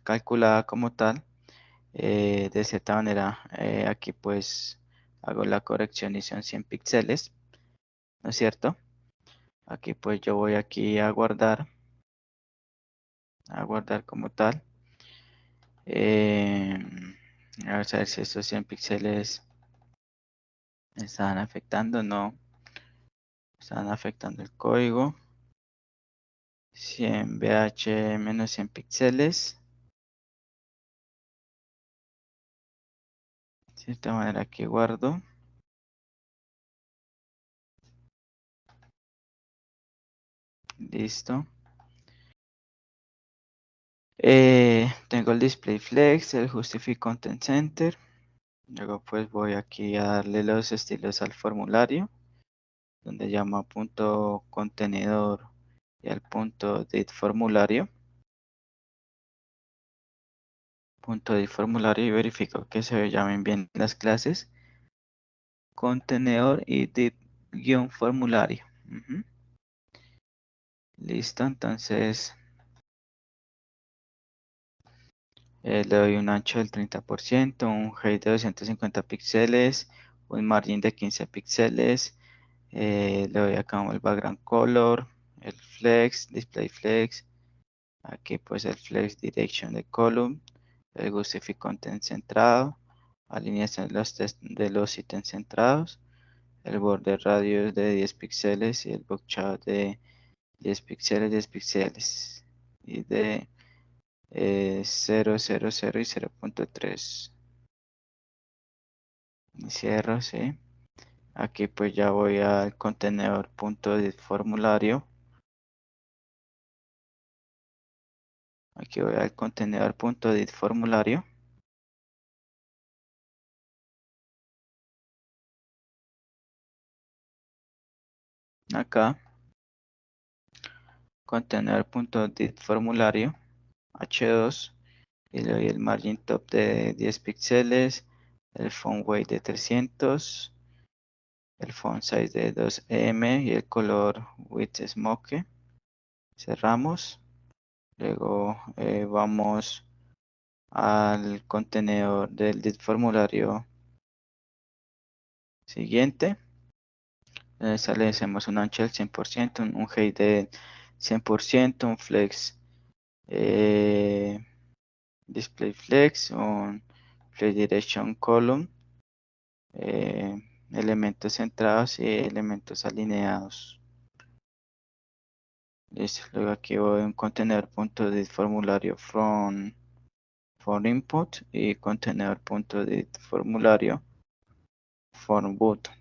calculada como tal. De cierta manera aquí pues hago la corrección y son 100 píxeles, ¿no es cierto? Aquí pues yo voy aquí a guardar como tal. Eh, Vamos a ver si estos 100 píxeles están afectando, no, están afectando el código. 100 VH menos 100 píxeles. De cierta manera que guardo. Listo. Tengo el display flex, el justify content center. Luego pues voy aquí a darle los estilos al formulario, donde llamo punto contenedor y al punto date formulario. Punto date formulario y verifico que se llamen bien las clases. Contenedor y date guión formulario. Ujú. Listo, entonces le doy un ancho del 30%, un height de 250 píxeles, un margin de 15 píxeles. Le doy acá el background color, el flex, display flex. Aquí pues el flex direction de column, el justify content centrado, alineación de los ítems centrados, el border radius de 10 píxeles y el box de 10 píxeles, 10 píxeles. Y de 0, 0, 0 y 0.3. Cierro, sí. Aquí pues ya voy al contenedor punto de formulario. Aquí voy al contenedor punto de formulario. Acá, contenedor punto de formulario H2 y le doy el margin top de 10 píxeles, el font weight de 300, el font size de 2M y el color with smoke. Cerramos. Luego vamos al contenedor del formulario siguiente. Establecemos un ancho del 100%, un height de 100%, un flex display flex, un display direction column, elementos centrados y elementos alineados. Listo. Luego aquí voy a un contenedor.did formulario from for input y contenedor.did formulario form button.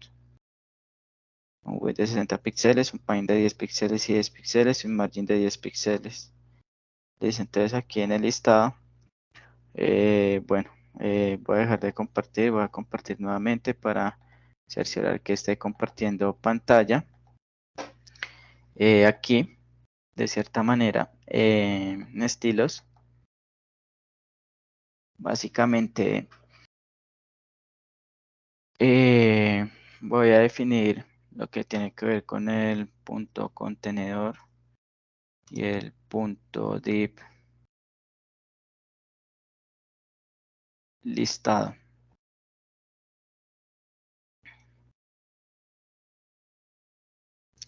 Un width de 60 píxeles, un padding de 10 píxeles y 10 píxeles y un margin de 10 píxeles. Listo, entonces aquí en el listado, bueno, voy a dejar de compartir, voy a compartir nuevamente para cerciorar que esté compartiendo pantalla. Aquí, de cierta manera, en estilos, básicamente voy a definir lo que tiene que ver con el punto contenedor y el punto div listado.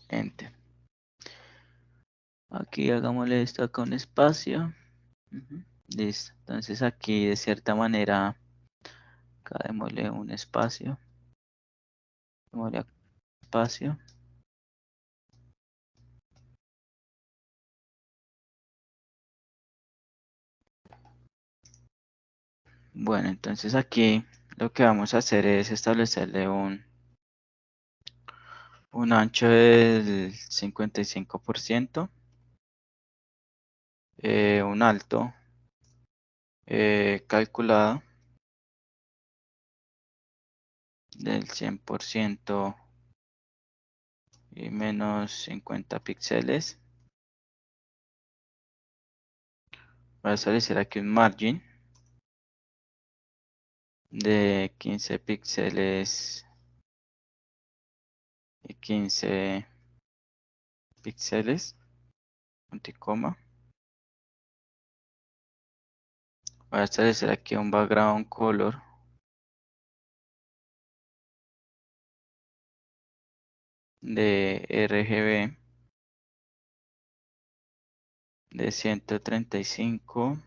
Enter. Aquí hagámosle esto acá un espacio. Ujú. Listo. Entonces aquí de cierta manera, acá démosle un espacio. Démosle acá un espacio. Bueno, entonces aquí lo que vamos a hacer es establecerle un ancho del 55%, un alto calculado del 100% y menos 50 píxeles. Voy a establecer aquí un margin de 15 píxeles y 15 píxeles, punto y coma. Voy a establecer aquí un background color de RGB de 135,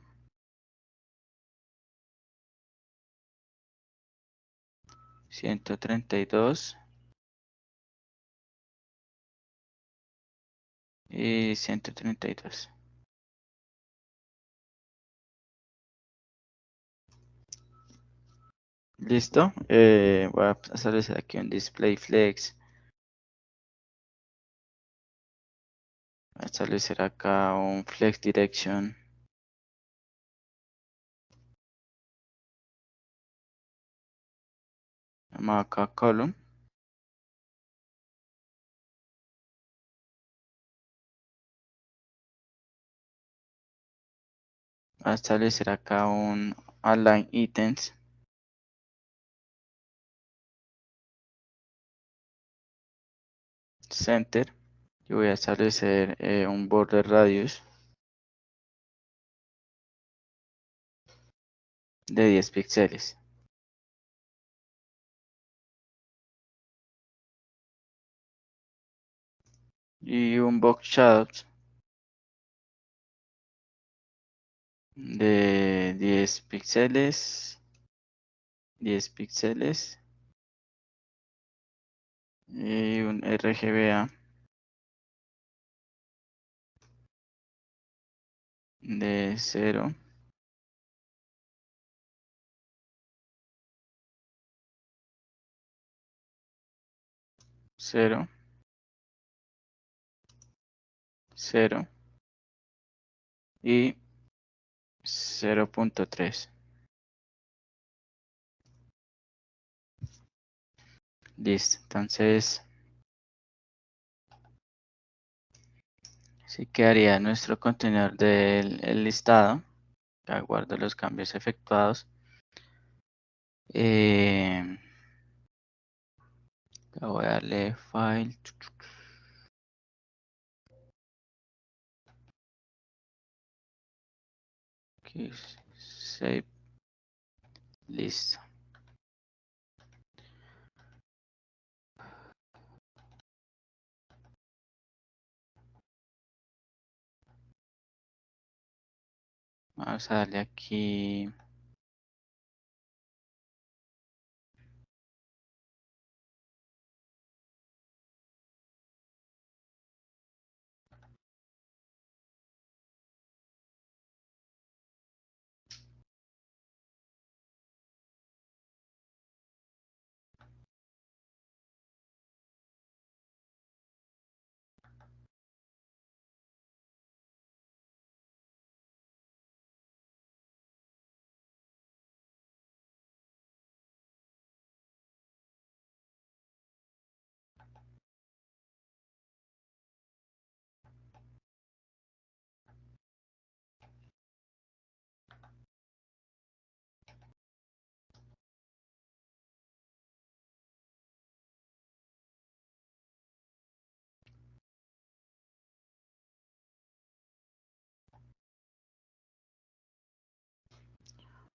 132 y 132. Listo. Voy a establecer aquí un display flex. Voy a establecer acá un flex direction. Llamado acá column. Voy a establecer acá un align items. Center. Y voy a establecer un border radius de 10 píxeles. Y un box shadows de 10 píxeles. 10 píxeles. Y un RGBA de 0, 0, 0 y 0.3. Listo. Entonces, sí quedaría nuestro contenedor del el listado. Ya guardo los cambios efectuados. Acá voy a darle file. Aquí, save. Listo. Vamos a darle aquí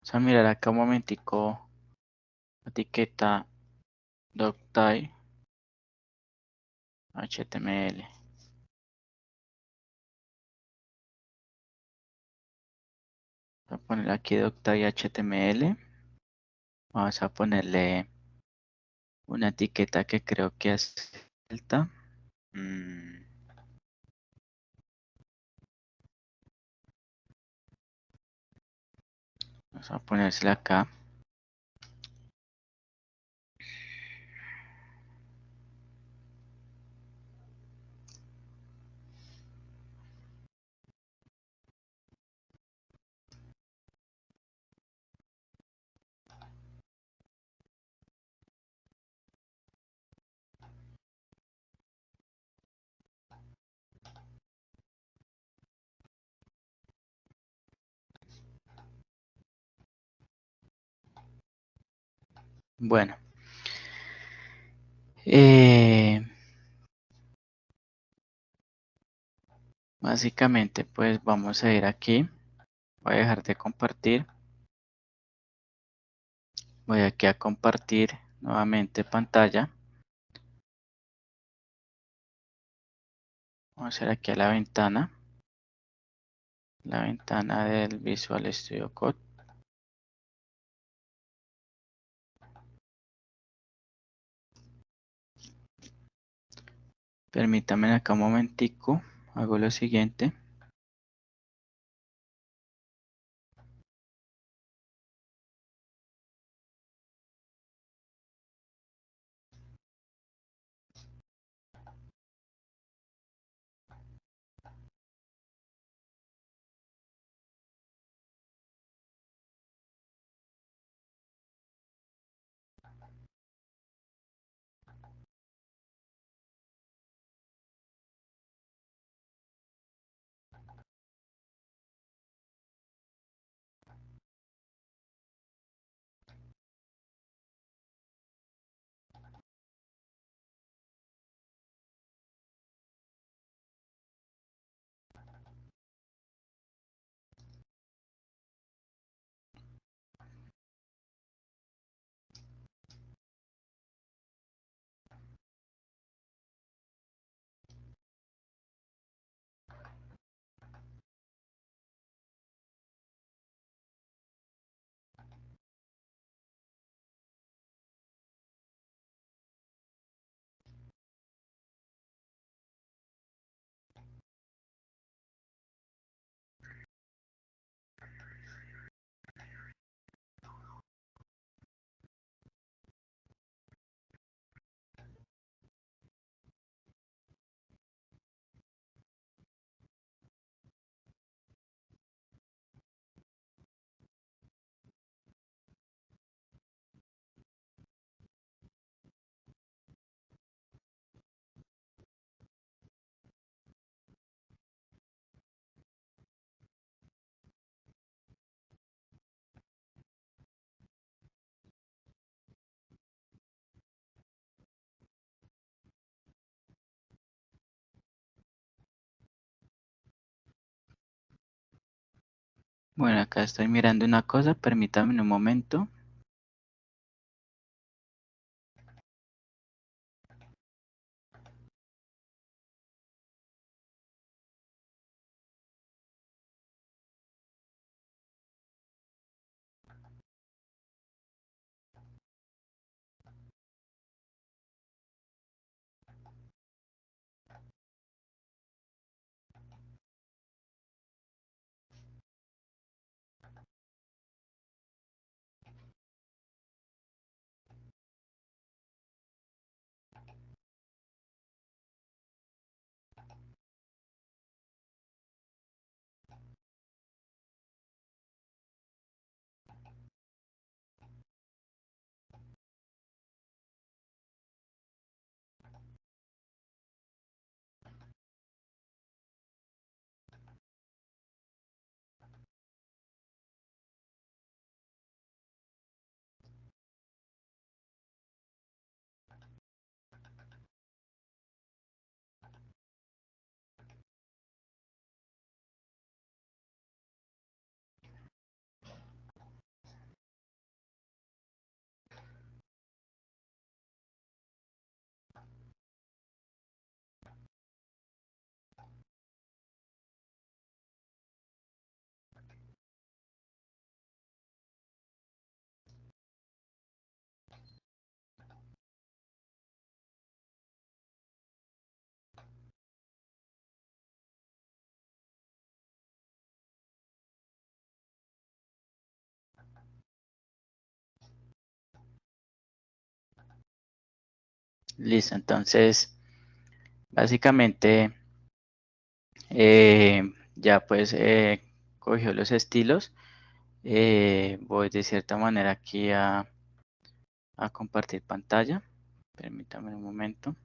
Vamos a mirar acá un momentico, etiqueta doctype HTML. Voy a poner aquí doctype HTML. Vamos a ponerle una etiqueta que creo que es alta. Mm, Vamos a ponérsela acá. Bueno, eh, básicamente pues vamos a ir aquí. Voy a dejar de compartir. Voy aquí a compartir nuevamente pantalla. Vamos a ir aquí a la ventana del Visual Studio Code. Permítanme acá un momentico. Hago lo siguiente. Bueno, acá estoy mirando una cosa. Permítanme un momento. Listo, entonces básicamente ya pues cogió los estilos. Voy de cierta manera aquí a compartir pantalla. Permítame un momento.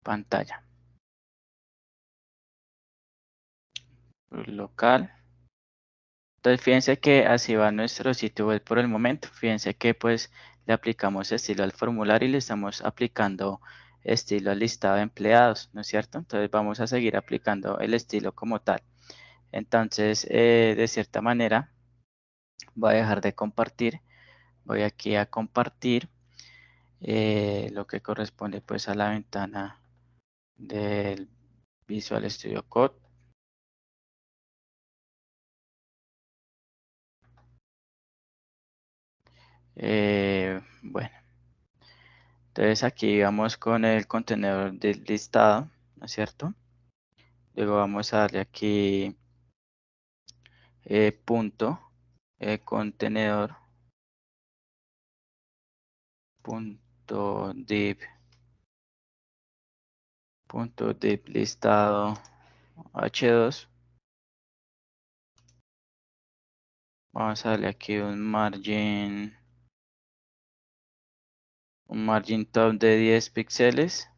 Pantalla. Local. Entonces fíjense que así va nuestro sitio web por el momento. Fíjense que pues le aplicamos estilo al formulario y le estamos aplicando estilo al listado de empleados, ¿no es cierto? Entonces vamos a seguir aplicando el estilo como tal. Entonces, de cierta manera, voy a dejar de compartir. Voy aquí a compartir lo que corresponde pues a la ventana del Visual Studio Code. Bueno, entonces aquí vamos con el contenedor del listado, ¿no es cierto? Luego vamos a darle aquí punto contenedor punto div listado h2. Vamos a darle aquí un margin top de 10 píxeles.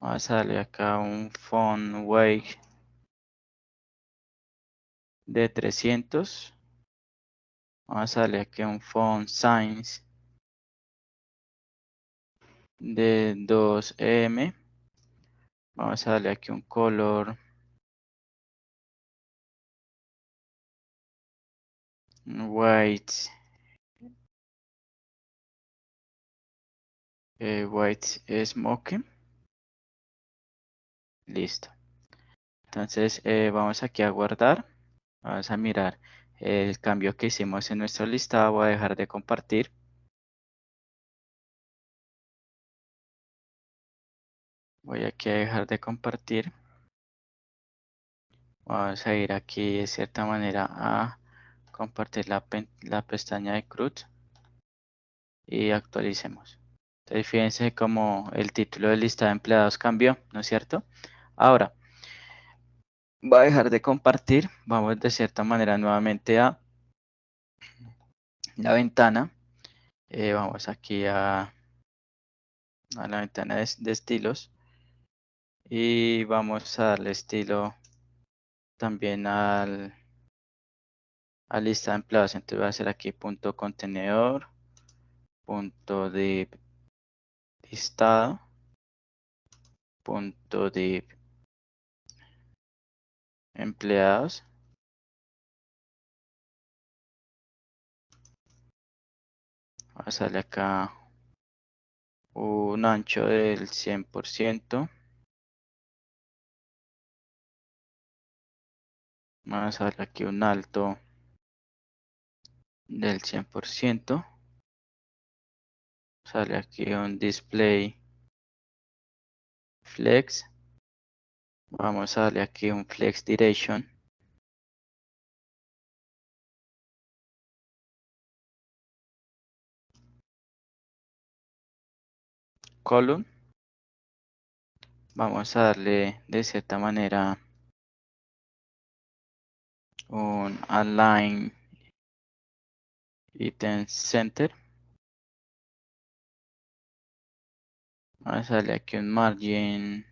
Vamos a darle acá un font weight de 300. Vamos a darle aquí un font size de 2 em. Vamos a darle aquí un color white, white smoke. Listo. Entonces vamos aquí a guardar. Vamos a mirar el cambio que hicimos en nuestro listado. Voy a dejar de compartir. Voy aquí a dejar de compartir. Vamos a ir aquí de cierta manera a compartir la pestaña de CRUD y actualicemos. Entonces fíjense cómo el título del listado de empleados cambió, ¿no es cierto? Ahora, voy a dejar de compartir. Vamos de cierta manera nuevamente a la ventana. Vamos aquí a la ventana de estilos y vamos a darle estilo también a lista de empleados. Entonces voy a hacer aquí punto contenedor, punto de listado, punto de empleados. Vamos a darle acá un ancho del 100%. Vamos a darle aquí un alto del 100%. Sale aquí un display flex. Vamos a darle aquí un flex direction. Column. Vamos a darle de cierta manera un align item center. Vamos a darle aquí un margin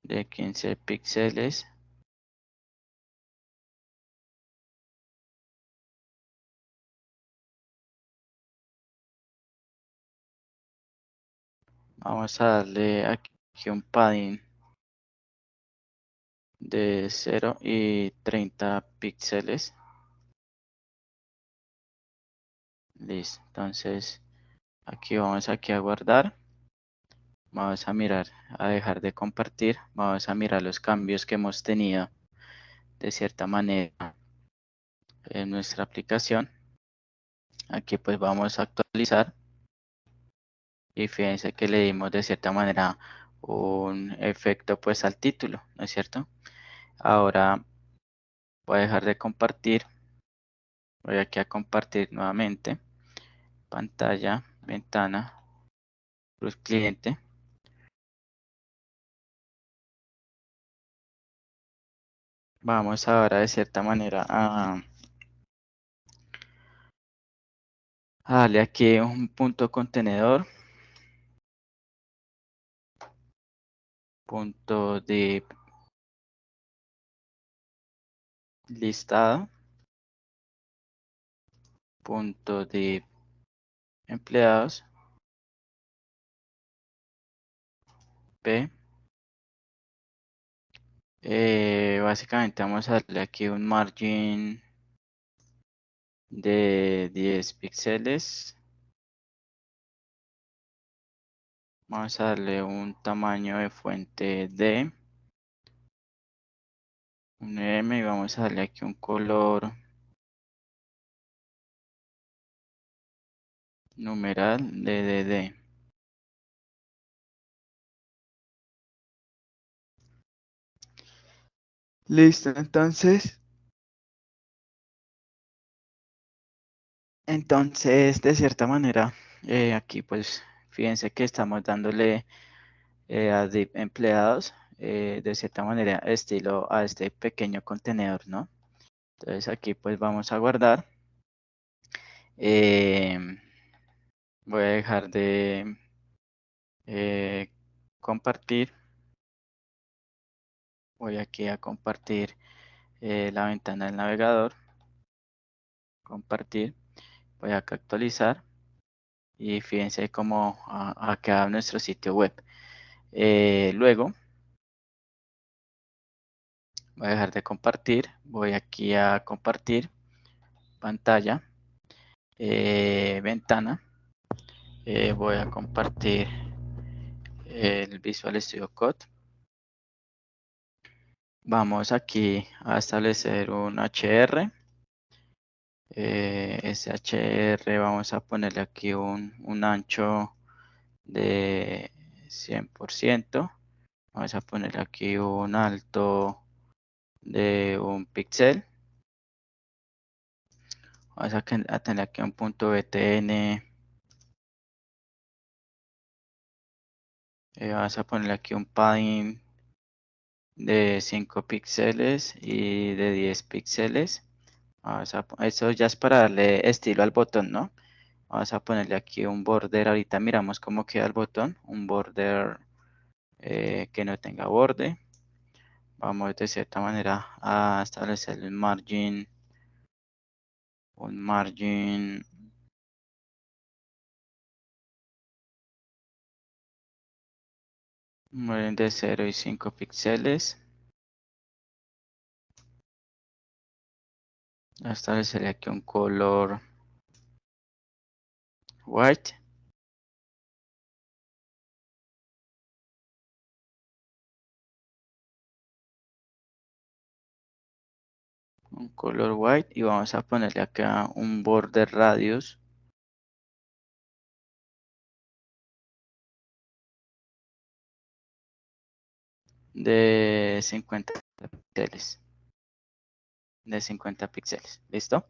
de 15 píxeles. Vamos a darle aquí un padding de 0 y 30 píxeles. Listo. Entonces aquí vamos aquí a guardar. Vamos a mirar, a dejar de compartir. Vamos a mirar los cambios que hemos tenido de cierta manera en nuestra aplicación. Aquí pues vamos a actualizar y fíjense que le dimos de cierta manera un efecto pues al título, ¿no es cierto? Ahora voy a dejar de compartir. Voy aquí a compartir nuevamente. Pantalla, ventana, plus cliente. Vamos ahora de cierta manera a darle aquí un punto contenedor. Punto de listado. Punto de empleados. P. Básicamente vamos a darle aquí un margin de 10 píxeles. Vamos a darle un tamaño de fuente de un M y vamos a darle aquí un color numeral de DD. Listo, entonces de cierta manera, aquí pues fíjense que estamos dándole a div empleados de cierta manera estilo a este pequeño contenedor, ¿no? Entonces aquí pues vamos a guardar. Voy a dejar de compartir. Voy aquí a compartir la ventana del navegador. Compartir. Voy acá a actualizar. Y fíjense cómo ha quedado nuestro sitio web. Luego voy a dejar de compartir. Voy aquí a compartir pantalla, ventana. Voy a compartir el Visual Studio Code. Vamos aquí a establecer un HR. Ese HR vamos a ponerle aquí un ancho de 100%. Vamos a ponerle aquí un alto de 1 píxel. Vamos a tener aquí un punto BTN. Vamos a ponerle aquí un padding de 5 píxeles y de 10 píxeles. Eso ya es para darle estilo al botón, ¿no? Vamos a ponerle aquí un border. Ahorita miramos cómo queda el botón. Un border que no tenga borde. Vamos de cierta manera a establecer un margin de 0 y 5 píxeles. Establecer aquí un color white. Un color white y vamos a ponerle acá un border radius de 50 píxeles. De 50 píxeles. ¿Listo?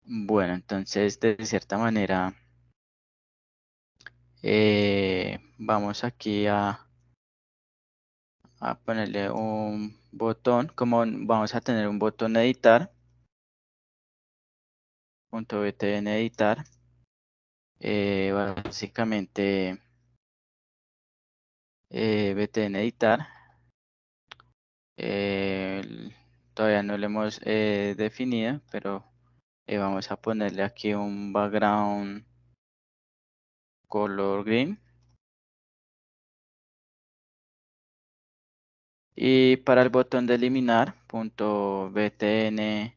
Bueno, entonces de cierta manera vamos aquí a ponerle un botón. Como vamos a tener un botón editar, punto btn editar, básicamente btn editar. Todavía no lo hemos definido, pero vamos a ponerle aquí un background color green. Y para el botón de eliminar, punto btn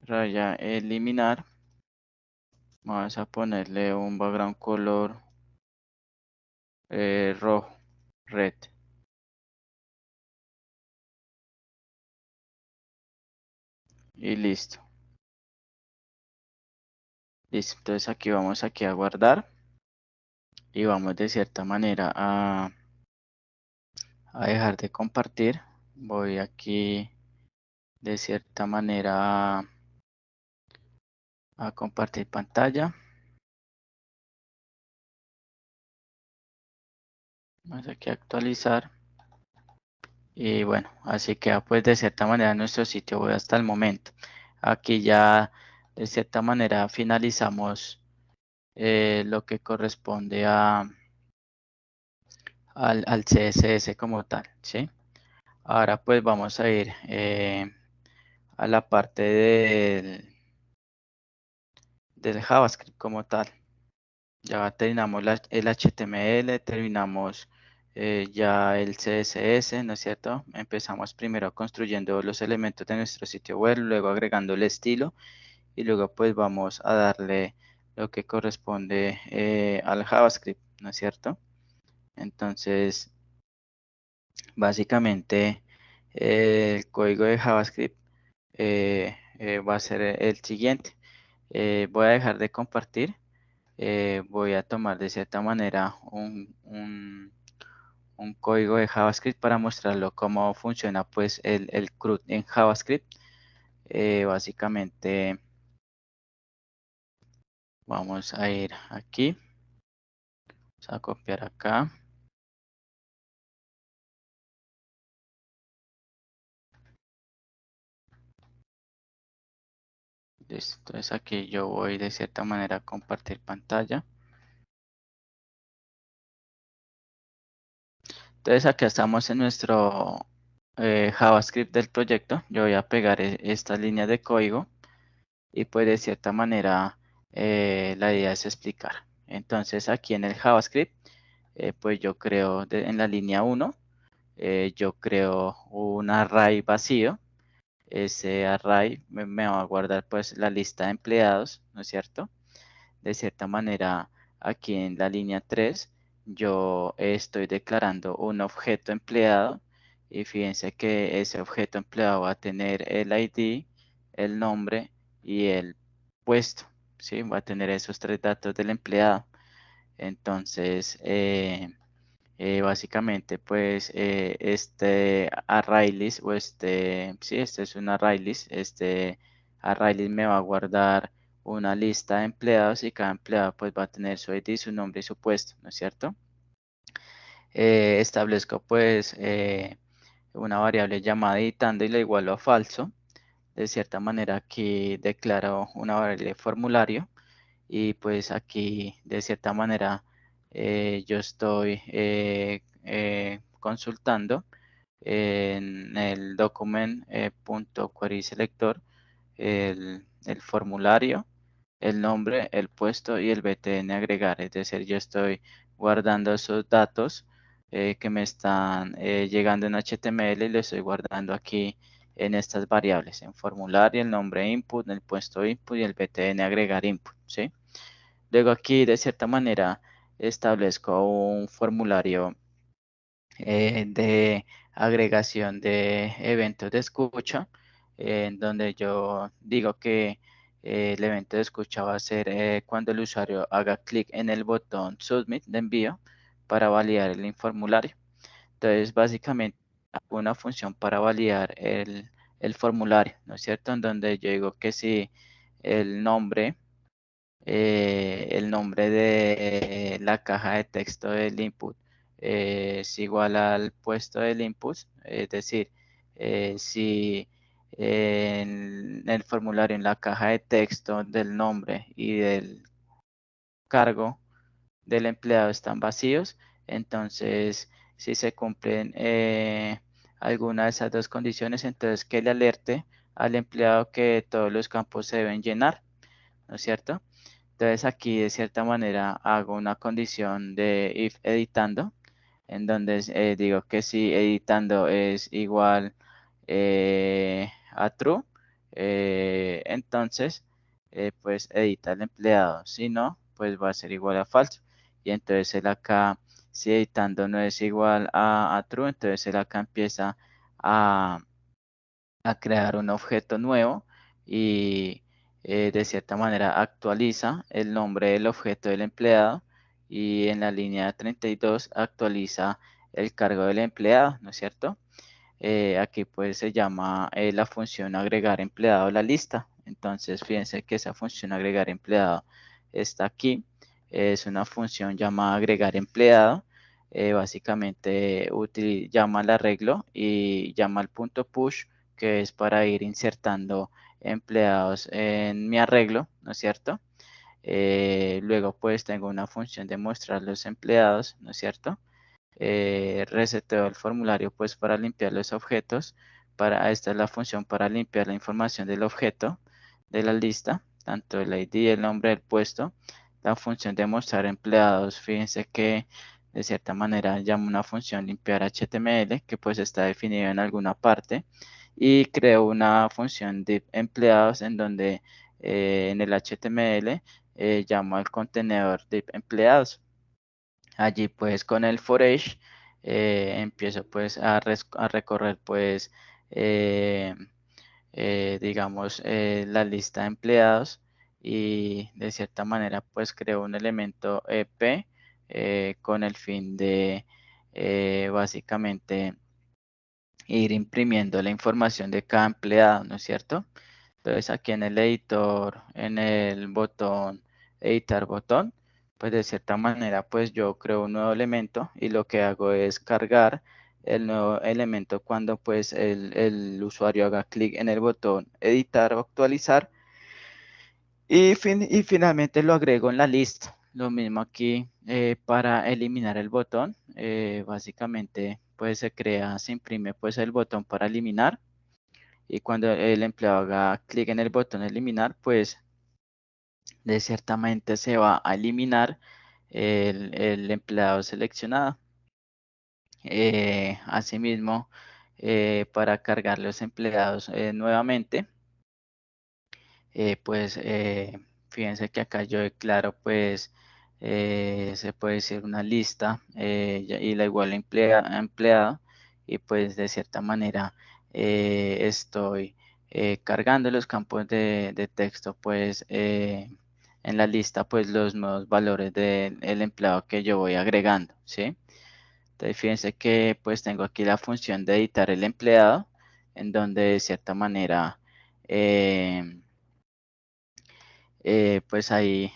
raya eliminar, vamos a ponerle un background color rojo, red. Y listo. Listo. Entonces aquí vamos aquí a guardar. Y vamos de cierta manera a dejar de compartir. Voy aquí de cierta manera a compartir pantalla. Vamos aquí a actualizar. Y bueno, así queda pues de cierta manera nuestro sitio web hasta el momento. Aquí ya de cierta manera finalizamos lo que corresponde al CSS como tal, ¿sí? Ahora pues vamos a ir a la parte del JavaScript como tal. Ya terminamos el HTML, terminamos ya el CSS, ¿no es cierto? Empezamos primero construyendo los elementos de nuestro sitio web, luego agregando el estilo y luego pues vamos a darle lo que corresponde al JavaScript, ¿no es cierto? Entonces, básicamente el código de JavaScript va a ser el siguiente. Voy a dejar de compartir. Voy a tomar de cierta manera un código de JavaScript para mostrarlo cómo funciona pues el CRUD en JavaScript. Básicamente vamos a ir aquí, vamos a copiar acá. Listo, entonces aquí yo voy de cierta manera a compartir pantalla. Entonces acá estamos en nuestro JavaScript del proyecto. Yo voy a pegar esta línea de código y pues de cierta manera la idea es explicar. Entonces aquí en el JavaScript, pues yo creo en la línea 1, yo creo un array vacío. Ese array me va a guardar pues la lista de empleados, ¿no es cierto? De cierta manera, aquí en la línea 3, yo estoy declarando un objeto empleado y fíjense que ese objeto empleado va a tener el ID, el nombre y el puesto, ¿sí? Va a tener esos tres datos del empleado. Entonces, básicamente, pues, este array list o sí, este es un array list. Este array list me va a guardar una lista de empleados y cada empleado pues va a tener su ID, su nombre y su puesto, ¿no es cierto? Establezco pues una variable llamada editando y la igualo a falso. De cierta manera aquí declaro una variable formulario y pues aquí de cierta manera yo estoy consultando en el document.querySelector el formulario, el nombre, el puesto y el BTN agregar. Es decir, yo estoy guardando esos datos que me están llegando en HTML y los estoy guardando aquí en estas variables, en formulario, el nombre input, el puesto input y el BTN agregar input, ¿sí? Luego aquí de cierta manera establezco un formulario de agregación de eventos de escucha, en donde yo digo que el evento de escucha va a ser cuando el usuario haga clic en el botón Submit de envío para validar el formulario. Entonces, básicamente, hago una función para validar el formulario, ¿no es cierto? En donde yo digo que si el nombre el nombre de la caja de texto del input es igual al puesto del input, es decir, si en el formulario en la caja de texto del nombre y del cargo del empleado están vacíos, entonces si se cumplen alguna de esas dos condiciones, entonces que le alerte al empleado que todos los campos se deben llenar, ¿no es cierto? Entonces aquí de cierta manera hago una condición de if editando, en donde digo que si editando es igual a true, entonces pues edita el empleado, si no, pues va a ser igual a falso. Y entonces él acá, si editando no es igual a true, entonces él acá empieza a crear un objeto nuevo y de cierta manera actualiza el nombre del objeto del empleado y en la línea 32 actualiza el cargo del empleado, ¿no es cierto? Aquí pues se llama la función agregar empleado a la lista. Entonces, fíjense que esa función agregar empleado está aquí. Es una función llamada agregar empleado. Básicamente llama al arreglo y llama al punto push, que es para ir insertando empleados en mi arreglo, ¿no es cierto? Luego pues tengo una función de mostrar los empleados, ¿no es cierto? Reseteo el formulario pues para limpiar los objetos. Esta es la función para limpiar la información del objeto de la lista, tanto el ID, el nombre del puesto. La función de mostrar empleados, fíjense que de cierta manera llamo una función limpiar HTML, que pues está definido en alguna parte, y creo una función de empleados en donde en el HTML llamo al contenedor de empleados. Allí pues con el for each empiezo pues a recorrer pues eh, digamos la lista de empleados y de cierta manera pues creo un elemento EP con el fin de básicamente ir imprimiendo la información de cada empleado, ¿no es cierto? Entonces aquí en el editor, en el botón, editar botón, pues de cierta manera pues yo creo un nuevo elemento y lo que hago es cargar el nuevo elemento cuando pues el usuario haga clic en el botón editar o actualizar y finalmente lo agrego en la lista. Lo mismo aquí para eliminar el botón, básicamente pues se crea, se imprime pues el botón para eliminar y cuando el empleado haga clic en el botón eliminar, pues de ciertamente se va a eliminar el empleado seleccionado. Asimismo, para cargar los empleados nuevamente, pues fíjense que acá yo declaro, pues se puede decir una lista y la igual empleado y pues de cierta manera estoy cargando los campos de texto, pues en la lista, pues los nuevos valores del empleado que yo voy agregando, ¿sí? Entonces fíjense que pues tengo aquí la función de editar el empleado, en donde de cierta manera pues ahí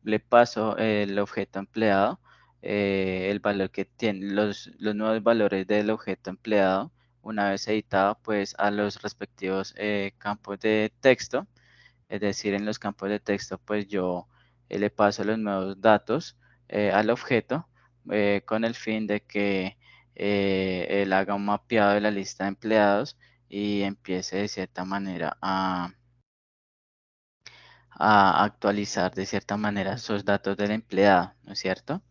le paso el objeto empleado, el valor que tiene, los nuevos valores del objeto empleado, una vez editado, pues a los respectivos campos de texto, es decir, en los campos de texto, pues yo le paso los nuevos datos al objeto con el fin de que él haga un mapeado de la lista de empleados y empiece de cierta manera a actualizar de cierta manera esos datos del empleado, ¿no es cierto?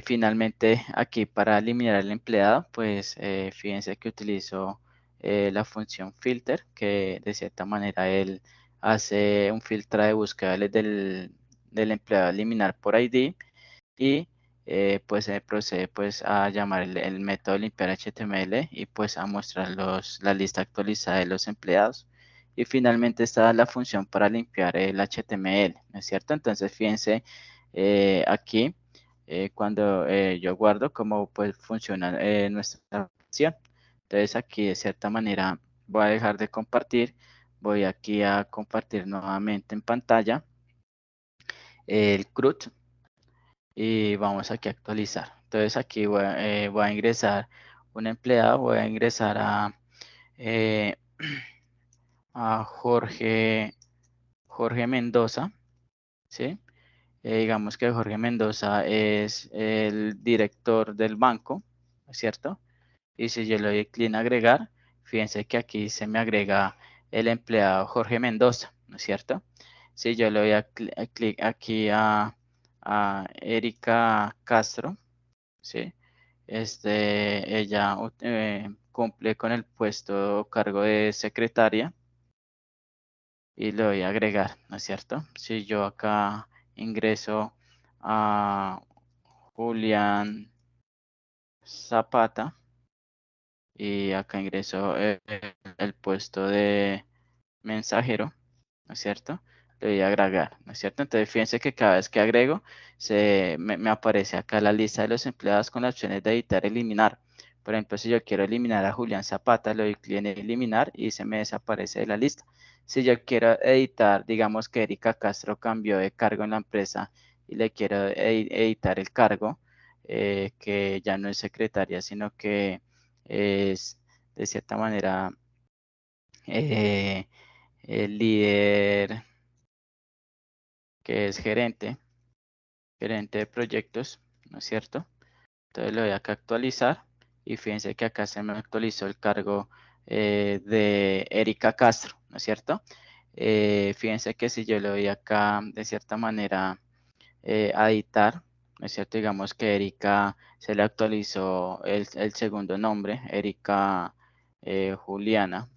Finalmente, aquí para eliminar al empleado, pues fíjense que utilizo la función filter, que de cierta manera él hace un filtro de búsqueda del empleado a eliminar por ID y pues se procede pues a llamar el método limpiar HTML y pues a mostrar la lista actualizada de los empleados. Y finalmente está la función para limpiar el HTML, ¿no es cierto? Entonces fíjense aquí cuando yo guardo cómo pues funciona nuestra aplicación. Entonces aquí de cierta manera voy a dejar de compartir, voy aquí a compartir nuevamente en pantalla el CRUD y vamos aquí a actualizar. Entonces aquí voy a ingresar un empleado, voy a ingresar eh, a Jorge Mendoza, ¿sí? Digamos que Jorge Mendoza es el director del banco, ¿no es cierto? Y si yo le doy clic en agregar, fíjense que aquí se me agrega el empleado Jorge Mendoza, ¿no es cierto? Si yo le doy a clic aquí a Erika Castro, ¿sí? Ella cumple con el puesto o cargo de secretaria y le voy a agregar, ¿no es cierto? Si yo acá ingreso a Julián Zapata y acá ingreso el puesto de mensajero, ¿no es cierto? le doy a agregar, ¿no es cierto? Entonces fíjense que cada vez que agrego, me aparece acá la lista de los empleados con las opciones de editar, eliminar. Por ejemplo, si yo quiero eliminar a Julián Zapata, le doy clic en eliminar y se me desaparece de la lista. Si yo quiero editar, digamos que Erika Castro cambió de cargo en la empresa y le quiero editar el cargo, que ya no es secretaria, sino que es de cierta manera eh, el líder, que es gerente de proyectos, ¿no es cierto? Entonces le doy acá a actualizar y fíjense que acá se me actualizó el cargo de Erika Castro, ¿no es cierto? Fíjense que si yo le doy acá de cierta manera a editar, ¿no es cierto? Digamos que Erika se le actualizó el segundo nombre, Erika Juliana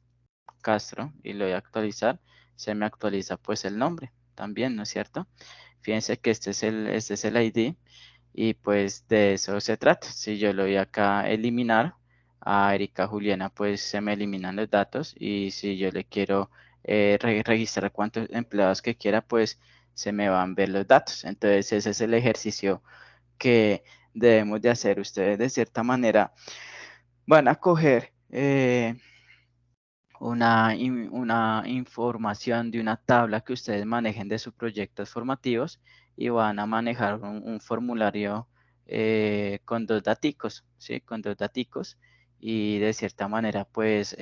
Castro, y le doy a actualizar, se me actualiza pues el nombre también, ¿no es cierto? Fíjense que este es el ID y pues de eso se trata. Si yo lo doy acá a eliminar a Erika Juliana, pues se me eliminan los datos y si yo le quiero registrar cuántos empleados que quiera, pues se me van a ver los datos. Entonces ese es el ejercicio que debemos de hacer. Ustedes de cierta manera van a coger una información de una tabla que ustedes manejen de sus proyectos formativos y van a manejar un formulario con dos daticos, ¿sí? Con dos daticos y de cierta manera pues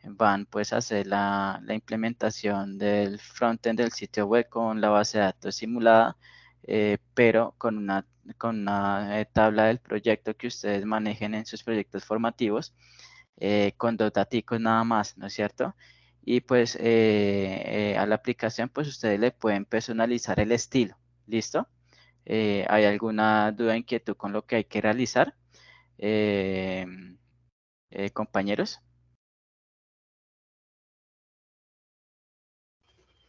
van pues a hacer la implementación del frontend del sitio web con la base de datos simulada, pero con una tabla del proyecto que ustedes manejen en sus proyectos formativos con dos daticos nada más, ¿no es cierto? Y pues a la aplicación pues ustedes le pueden personalizar el estilo, ¿listo? ¿Hay alguna duda, inquietud con lo que hay que realizar, eh, compañeros?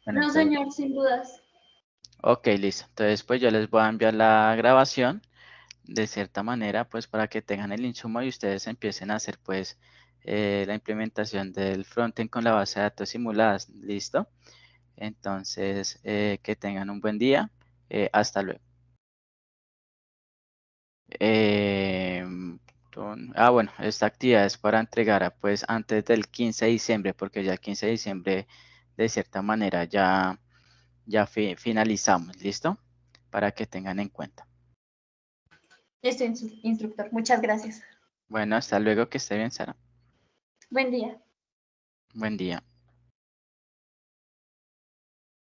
Bueno, No, entonces, señor, sin dudas. ok, listo. Entonces pues yo les voy a enviar la grabación de cierta manera pues para que tengan el insumo y ustedes empiecen a hacer pues la implementación del frontend con la base de datos simuladas, ¿listo? Entonces, que tengan un buen día. Hasta luego. Eh, bueno, esta actividad es para entregar pues antes del 15 de diciembre, porque ya el 15 de diciembre de cierta manera ya finalizamos, ¿listo? Para que tengan en cuenta. Listo, instructor. Muchas gracias. Bueno, hasta luego, que esté bien, Sara. Buen día. Buen día.